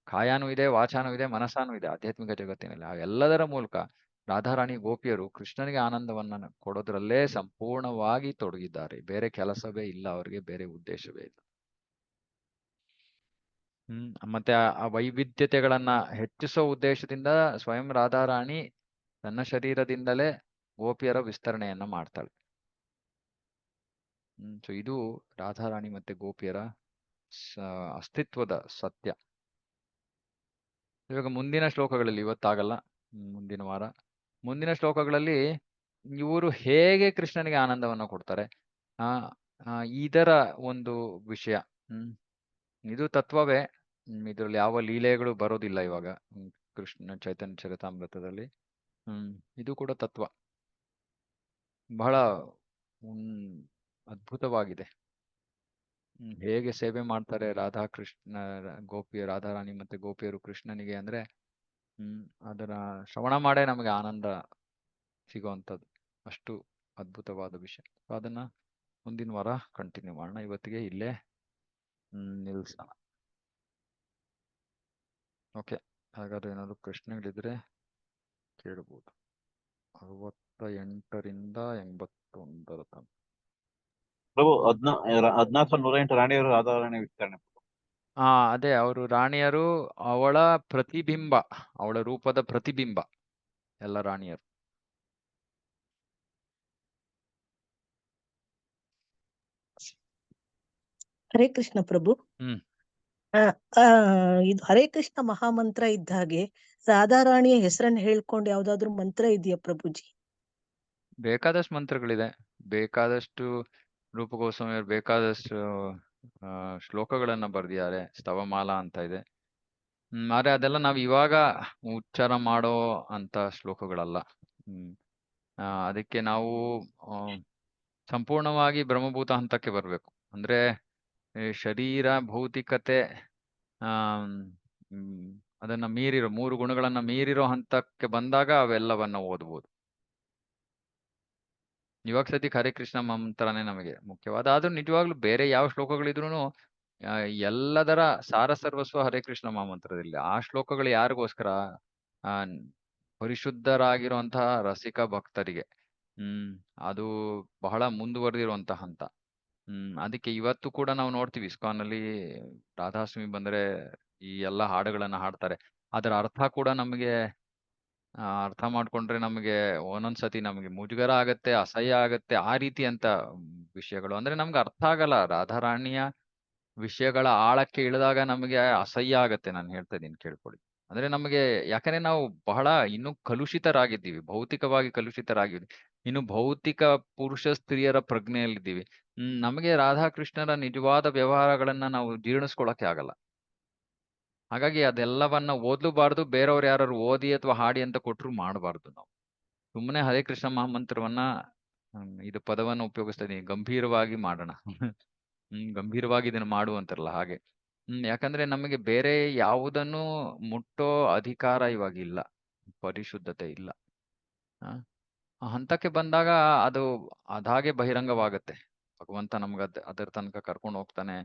ಕಾಯಾನೂ ಇದೆ, ವಾಚಾನೂ ಇದೆ, ಮನಸ್ಸಾನೂ ಇದೆ ಆಧ್ಯಾತ್ಮಿಕ ಜಗತ್ತಿನಲ್ಲಿ. ಆ ಎಲ್ಲದರ ಮೂಲಕ ರಾಧಾರಾಣಿ ಗೋಪಿಯರು ಕೃಷ್ಣನಿಗೆ ಆನಂದವನ್ನ ಕೊಡೋದ್ರಲ್ಲೇ ಸಂಪೂರ್ಣವಾಗಿ ತೊಡಗಿದ್ದಾರೆ. ಬೇರೆ ಕೆಲಸವೇ ಇಲ್ಲ ಅವರಿಗೆ, ಬೇರೆ ಉದ್ದೇಶವೇ ಇಲ್ಲ. ಮತ್ತೆ ಆ ವೈವಿಧ್ಯತೆಗಳನ್ನ ಹೆಚ್ಚಿಸೋ ಉದ್ದೇಶದಿಂದ ಸ್ವಯಂ ರಾಧಾರಾಣಿ ತನ್ನ ಶರೀರದಿಂದಲೇ ಗೋಪಿಯರ ವಿಸ್ತರಣೆಯನ್ನ ಮಾಡ್ತಾಳೆ. ಸೊ ಇದು ರಾಧಾರಾಣಿ ಮತ್ತೆ ಗೋಪಿಯರ ಅಸ್ತಿತ್ವದ ಸತ್ಯ. ಇವಾಗ ಮುಂದಿನ ಶ್ಲೋಕಗಳಲ್ಲಿ, ಇವತ್ತಾಗಲ್ಲ ಮುಂದಿನ ವಾರ, ಮುಂದಿನ ಶ್ಲೋಕಗಳಲ್ಲಿ ಇವರು ಹೇಗೆ ಕೃಷ್ಣನಿಗೆ ಆನಂದವನ್ನು ಕೊಡ್ತಾರೆ ಇದರ ಒಂದು ವಿಷಯ. ಇದು ತತ್ವವೇ, ಇದ್ರಲ್ಲಿ ಯಾವ ಲೀಲೆಗಳು ಬರೋದಿಲ್ಲ ಇವಾಗ ಕೃಷ್ಣ ಚೈತನ್ಯ ಚರಿತಾಮೃತದಲ್ಲಿ. ಇದು ಕೂಡ ತತ್ವ ಬಹಳ ಅದ್ಭುತವಾಗಿದೆ. ಹೇಗೆ ಸೇವೆ ಮಾಡ್ತಾರೆ ರಾಧಾರಾಣಿ ಮತ್ತೆ ಗೋಪಿಯರು ಕೃಷ್ಣನಿಗೆ ಅಂದ್ರೆ ಅದರ ಶ್ರವಣ ಮಾಡೇ ನಮಗೆ ಆನಂದ ಸಿಗುವಂಥದ್ದು. ಅಷ್ಟು ಅದ್ಭುತವಾದ ವಿಷಯ. ಅದನ್ನ ಮುಂದಿನ ವಾರ ಕಂಟಿನ್ಯೂ ಮಾಡೋಣ. ಇವತ್ತಿಗೆ ಇಲ್ಲೇ ನಿಲ್ಸೋಣ. ಓಕೆ, ಹಾಗಾದ್ರೆ ಏನಾದ್ರು ಪ್ರಶ್ನೆಗಳಿದ್ರೆ ಕೇಳಬಹುದು. 68ರಿಂದ 81 ತನಕ.
ಪ್ರಭು 1408 ರಾಣಿಯರು ರಾಧಾರಾಣಿ ವಿಸ್ತರಣೆ.
ಅದೇ ಅವರು ರಾಣಿಯರು, ಅವಳ ಪ್ರತಿಬಿಂಬ, ಅವಳ ರೂಪದ ಪ್ರತಿಬಿಂಬ ಎಲ್ಲ ರಾಣಿಯರು.
ಹರೇ ಕೃಷ್ಣ ಪ್ರಭು. ಇದು ಹರೇ ಕೃಷ್ಣ ಮಹಾಮಂತ್ರ ಇದ್ದ ಹಾಗೆ ರಾಧಾರಾಣಿಯ ಹೆಸರನ್ನು ಹೇಳ್ಕೊಂಡು ಯಾವ್ದಾದ್ರು ಮಂತ್ರ ಇದೆಯಾ ಪ್ರಭುಜಿ?
ಬೇಕಾದಷ್ಟು ಮಂತ್ರಗಳಿದೆ, ಬೇಕಾದಷ್ಟು ರೂಪ ಗೋಸ್ವಾಮಿಯವರು ಬೇಕಾದಷ್ಟು ಶ್ಲೋಕಗಳನ್ನ ಬರ್ದಿದ್ದಾರೆ. ಸ್ತವಮಾಲಾ ಅಂತ ಇದೆ. ಆದ್ರೆ ಅದೆಲ್ಲ ನಾವ್ ಇವಾಗ ಉಚ್ಚಾರ ಮಾಡೋ ಅಂತ ಶ್ಲೋಕಗಳಲ್ಲ. ಅದಕ್ಕೆ ನಾವು ಸಂಪೂರ್ಣವಾಗಿ ಬ್ರಹ್ಮಭೂತ ಹಂತಕ್ಕೆ ಬರ್ಬೇಕು. ಅಂದ್ರೆ ಶರೀರ ಭೌತಿಕತೆ ಅದನ್ನ ಮೀರಿರೋ, 3 ಗುಣಗಳನ್ನ ಮೀರಿರೋ ಹಂತಕ್ಕೆ ಬಂದಾಗ ಅವೆಲ್ಲವನ್ನ ಓದ್ಬೋದು. ಇವಾಗ ಸದ್ಯಕ್ಕೆ ಹರೇ ಕೃಷ್ಣ ಮಂತ್ರನೇ ನಮಗೆ ಮುಖ್ಯವಾದ. ಆದ್ರೂ ನಿಜವಾಗ್ಲೂ ಬೇರೆ ಯಾವ ಶ್ಲೋಕಗಳಿದ್ರು ಎಲ್ಲದರ ಸಾರ ಸರ್ವಸ್ವ ಹರೇ ಕೃಷ್ಣ ಮಹಾಮಂತ್ರದಲ್ಲಿ. ಆ ಶ್ಲೋಕಗಳು ಯಾರಿಗೋಸ್ಕರ? ಪರಿಶುದ್ಧರಾಗಿರುವಂತಹ ರಸಿಕ ಭಕ್ತರಿಗೆ. ಅದು ಬಹಳ ಮುಂದುವರೆದಿರುವಂತಹ ಹಂತ. ಅದಕ್ಕೆ ಇವತ್ತು ಕೂಡ ನಾವು ನೋಡ್ತೀವಿ ಇಸ್ಕಾನ್ ಅಲ್ಲಿ ರಾಧಾಷ್ಟಮಿ ಬಂದ್ರೆ ಈ ಎಲ್ಲ ಹಾಡುಗಳನ್ನ ಹಾಡ್ತಾರೆ. ಅದರ ಅರ್ಥ ಕೂಡ ನಮಗೆ ಅರ್ಥ ಮಾಡ್ಕೊಂಡ್ರೆ ನಮಗೆ ಒಂದೊಂದ್ಸತಿ ನಮಗೆ ಮುಜುಗರ ಆಗತ್ತೆ, ಅಸಹ್ಯ ಆಗತ್ತೆ. ಆ ರೀತಿ ಅಂತ ವಿಷಯಗಳು ಅಂದ್ರೆ ನಮ್ಗೆ ಅರ್ಥ ಆಗಲ್ಲ. ರಾಧಾರಾಣಿಯ ವಿಷಯಗಳ ಆಳಕ್ಕೆ ಇಳಿದಾಗ ನಮಗೆ ಅಸಹ್ಯ ಆಗತ್ತೆ. ನಾನು ಹೇಳ್ತಾ ಇದ್ದೀನಿ, ಕೇಳ್ಕೊಳ್ಳಿ. ಅಂದ್ರೆ ನಮಗೆ, ಯಾಕಂದ್ರೆ ನಾವು ಬಹಳ ಇನ್ನು ಕಲುಷಿತರಾಗಿದ್ದೀವಿ, ಭೌತಿಕವಾಗಿ ಕಲುಷಿತರಾಗಿದ್ದೀವಿ, ಇನ್ನು ಭೌತಿಕ ಪುರುಷ ಸ್ತ್ರೀಯರ ಪ್ರಜ್ಞೆಯಲ್ಲಿದ್ದೀವಿ. ನಮಗೆ ರಾಧಾಕೃಷ್ಣರ ನಿಜವಾದ ವ್ಯವಹಾರಗಳನ್ನ ನಾವು ಜೀರ್ಣಿಸ್ಕೊಳಕ್ಕೆ ಆಗಲ್ಲ. ಹಾಗಾಗಿ ಅದೆಲ್ಲವನ್ನ ಓದ್ಲೂಬಾರ್ದು, ಬೇರೆಯವ್ರು ಯಾರು ಓದಿ ಅಥವಾ ಹಾಡಿ ಅಂತ ಕೊಟ್ರು ಮಾಡಬಾರ್ದು. ನಾವು ಸುಮ್ಮನೆ ಹರೇ ಕೃಷ್ಣ ಮಹಾಮಂತ್ರವನ್ನ, ಇದು ಪದವನ್ನು ಉಪಯೋಗಿಸ್ತಾ ಇದೀನಿ, ಗಂಭೀರವಾಗಿ ಮಾಡೋಣ. ಗಂಭೀರವಾಗಿ ಇದನ್ನು ಮಾಡುವಂತಾರಲ್ಲ ಹಾಗೆ. ಯಾಕಂದ್ರೆ ನಮಗೆ ಬೇರೆ ಯಾವುದನ್ನು ಮುಟ್ಟೋ ಅಧಿಕಾರ ಇವಾಗಿಲ್ಲ, ಪರಿಶುದ್ಧತೆ ಇಲ್ಲ. ಆ ಹಂತಕ್ಕೆ ಬಂದಾಗ ಅದು ಅದಾಗೆ ಬಹಿರಂಗವಾಗತ್ತೆ. ಭಗವಂತ ನಮ್ಗ ಅದರ ತನಕ ಕರ್ಕೊಂಡು ಹೋಗ್ತಾನೆ.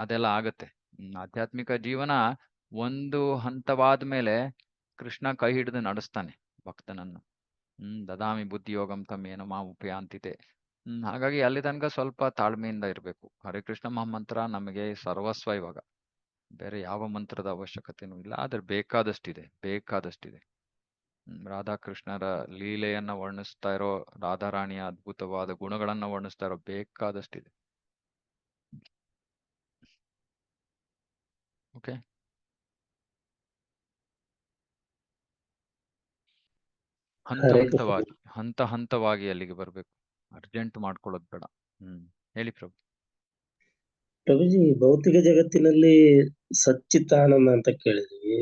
ಅದೆಲ್ಲ ಆಗತ್ತೆ. ಆಧ್ಯಾತ್ಮಿಕ ಜೀವನ ಒಂದು ಹಂತವಾದ್ಮೇಲೆ ಕೃಷ್ಣ ಕೈ ಹಿಡಿದು ನಡೆಸ್ತಾನೆ ಭಕ್ತನನ್ನು. ದದಾಮಿ ಬುದ್ಧಿಯೋಗಂ ತಮೇನ ಮಾ ಉಪಯಾಂತಿತೆ. ಹಾಗಾಗಿ ಅಲ್ಲಿ ತನಕ ಸ್ವಲ್ಪ ತಾಳ್ಮೆಯಿಂದ ಇರಬೇಕು. ಹರೇ ಕೃಷ್ಣ ಮಹಾಮಂತ್ರ ನಮಗೆ ಸರ್ವಸ್ವ. ಇವಾಗ ಬೇರೆ ಯಾವ ಮಂತ್ರದ ಅವಶ್ಯಕತೆನೂ ಇಲ್ಲ, ಆದ್ರೆ ಬೇಕಾದಷ್ಟಿದೆ. ರಾಧಾಕೃಷ್ಣರ ಲೀಲೆಯನ್ನ ವರ್ಣಿಸ್ತಾ ಇರೋ, ರಾಧಾರಾಣಿಯ ಅದ್ಭುತವಾದ ಗುಣಗಳನ್ನ ವರ್ಣಿಸ್ತಾ ಇರೋ ಬೇಕಾದಷ್ಟಿದೆ. ಓಕೆ, ಹಂತವಾಗಿ ಅಲ್ಲಿಗೆ ಬರ್ಬೇಕು. ಅರ್ಜೆಂಟ್ ಮಾಡ್ಕೊಳ್ಳೋದು ಬೇಡ. ಹೇಳಿ ಪ್ರಭು.
ಪ್ರಭುಜಿ, ಭೌತಿಕ ಜಗತ್ತಿನಲ್ಲಿ ಸಚ್ಚಿತ್ತಾನಂದ ಅಂತ ಕೇಳಿದ್ವಿ,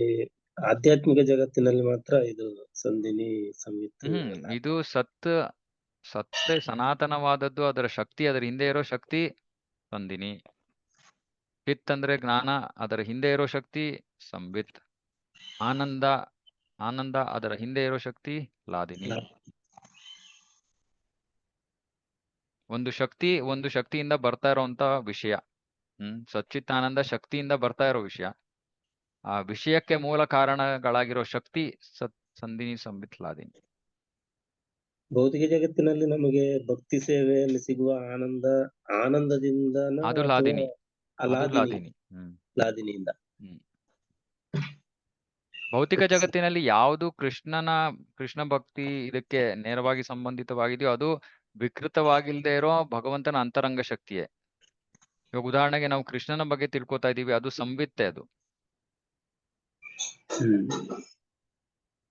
ಆಧ್ಯಾತ್ಮಿಕ ಜಗತ್ತಿನಲ್ಲಿ ಮಾತ್ರ ಇದು ಸಂಧಿನಿ ಸಂಯುಕ್ತ.
ಇದು ಸತ್ತೇ ಸನಾತನವಾದದ್ದು. ಅದರ ಶಕ್ತಿ, ಅದರ ಹಿಂದೆ ಇರೋ ಶಕ್ತಿ ಸಂಧಿನಿ. ಚಿತ್ ಅಂದ್ರೆ ಜ್ಞಾನ, ಅದರ ಹಿಂದೆ ಇರೋ ಶಕ್ತಿ ಸಂಬಿತ್. ಆನಂದ ಅದರ ಹಿಂದೆ ಇರೋ ಶಕ್ತಿ ಲಾದಿನಿ. ಒಂದು ಶಕ್ತಿಯಿಂದ ಬರ್ತಾ ಇರೋಂತ ವಿಷಯ. ಸಚ್ಚಿತ್ತಾನಂದ ಶಕ್ತಿಯಿಂದ ಬರ್ತಾ ಇರೋ ವಿಷಯ. ಆ ವಿಷಯಕ್ಕೆ ಮೂಲ ಕಾರಣಗಳಾಗಿರೋ ಶಕ್ತಿ ಸಂಧಿನಿ ಸಂಬಿತ್ ಲಾದಿನಿ.
ಭೌತಿಕ ಜಗತ್ತಿನಲ್ಲಿ ನಮಗೆ ಭಕ್ತಿ ಸೇವೆಯಲ್ಲಿ ಸಿಗುವ ಆನಂದದಿಂದ
ಅದು ಲಾದಿನಿ.
ಲಾದಿನಿಯಿಂದ.
ಭೌತಿಕ ಜಗತ್ತಿನಲ್ಲಿ ಯಾವುದು ಕೃಷ್ಣ ಭಕ್ತಿ ಇದಕ್ಕೆ ನೇರವಾಗಿ ಸಂಬಂಧಿತವಾಗಿದೆಯೋ ಅದು ವಿಕೃತವಾಗಿಲ್ದೇ ಇರೋ ಭಗವಂತನ ಅಂತರಂಗ ಶಕ್ತಿಯೇ. ಇವಾಗ ಉದಾಹರಣೆಗೆ ನಾವು ಕೃಷ್ಣನ ಬಗ್ಗೆ ತಿಳ್ಕೊತಾ ಇದೀವಿ, ಅದು ಸಂವಿತ್ತೆ. ಅದು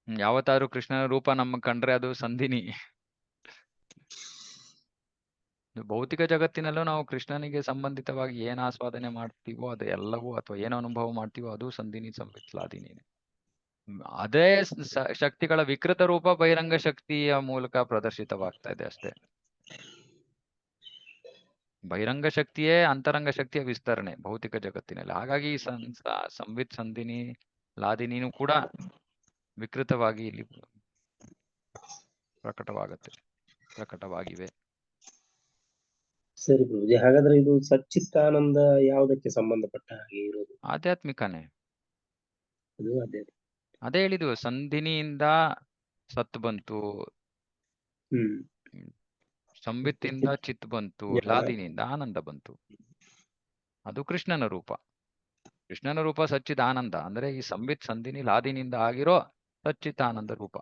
ಯಾವತ್ತಾದ್ರೂ ಕೃಷ್ಣನ ರೂಪ ನಮ್ಮ ಕಂಡ್ರೆ ಅದು ಸಂಧಿನಿ. ಭೌತಿಕ ಜಗತ್ತಿನಲ್ಲೂ ನಾವು ಕೃಷ್ಣನಿಗೆ ಸಂಬಂಧಿತವಾಗಿ ಏನ್ ಆಸ್ವಾದನೆ ಮಾಡ್ತೀವೋ ಅದು ಎಲ್ಲವೂ, ಅಥವಾ ಏನು ಅನುಭವ ಮಾಡ್ತೀವೋ ಅದು ಸಂಧಿನಿ ಸಂಬಿತ್ ಲಾದಿನಿ. ಅದೇ ಶಕ್ತಿಗಳ ವಿಕೃತ ರೂಪ ಬಹಿರಂಗ ಶಕ್ತಿಯ ಮೂಲಕ ಪ್ರದರ್ಶಿತವಾಗ್ತಾ ಇದೆ ಅಷ್ಟೇ. ಬಹಿರಂಗ ಶಕ್ತಿಯೇ ಅಂತರಂಗ ಶಕ್ತಿಯ ವಿಸ್ತರಣೆ ಭೌತಿಕ ಜಗತ್ತಿನಲ್ಲಿ. ಹಾಗಾಗಿ ಸಂವಿತ್ ಸಂಧಿನಿ ಲಾದಿನಿನೂ ಕೂಡ ವಿಕೃತವಾಗಿ ಇಲ್ಲಿ ಪ್ರಕಟವಾಗಿವೆ.
ಸರಿ ಪ್ರಭುಜಿ, ಹಾಗಾದ್ರೆ ಇದು ಸಚ್ಚಿತ್ತಾನಂದ ಯಾವುದಕ್ಕೆ ಸಂಬಂಧಪಟ್ಟ ಹಾಗೆ ಇರೋದು?
ಆಧ್ಯಾತ್ಮಿಕನೇ.
ಅದು
ಅದೇ ಹೇಳಿದ್ವು, ಸಂಧಿನಿಯಿಂದ ಸತ್ ಬಂತು, ಸಂಬಿತ್ತಿಂದ ಚಿತ್ ಬಂತು, ಲಾದಿನಿಯಿಂದ ಆನಂದ ಬಂತು. ಅದು ಕೃಷ್ಣನ ರೂಪ ಸಚ್ಚಿತ್ ಆನಂದ. ಅಂದ್ರೆ ಈ ಸಂಬಿತ್ ಸಂಧಿನಿ ಲಾದಿನಿಂದ ಆಗಿರೋ ಸಚ್ಚಿತ್ ಆನಂದ ರೂಪ.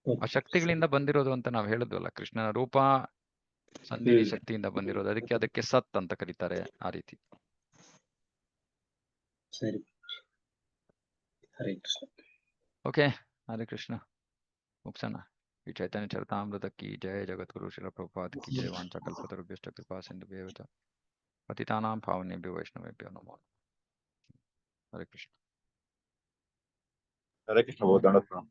ಆ ಶಕ್ತಿಗಳಿಂದ ಬಂದಿರೋದು ಅಂತ ನಾವು ಹೇಳಿದ್ವಲ್ಲ. ಕೃಷ್ಣನ ರೂಪ ಸಂಧಿನಿ ಶಕ್ತಿಯಿಂದ ಬಂದಿರೋದು, ಅದಕ್ಕೆ ಸತ್ ಅಂತ ಕರೀತಾರೆ. ಆ ರೀತಿ.
ಸರಿ, ಹರೇ ಕೃಷ್ಣ.
ಓಕೆ, ಹರೇ ಕೃಷ್ಣ. ಮುಗ್ಸೋಣ. ಈ ಚೈತನ್ಯ ಚರಿತಾಮೃತ ಕಿ ಜಯ, ಜಗದ್ಗುರು ಶ್ರೀಲ ಪ್ರಭುಪಾದ್ ಕಿ ಜಯ. ವಾಂಛಾಕಲ್ಪತರುಭ್ಯಶ್ಚ ಕೃಪಾ ಸಿಂಧುಭ್ಯೋ ಪತಿತಾನಾಂ ಪಾವನೇಭ್ಯೋ ವೈಷ್ಣವೇಭ್ಯೋ ನಮೋ ನಮಃ. ಹರೇ ಕೃಷ್ಣ.
ಹರೇ ಕೃಷ್ಣ. ಬಹು ದಂಡೋತ್ ಪ್ರಣಾಮ.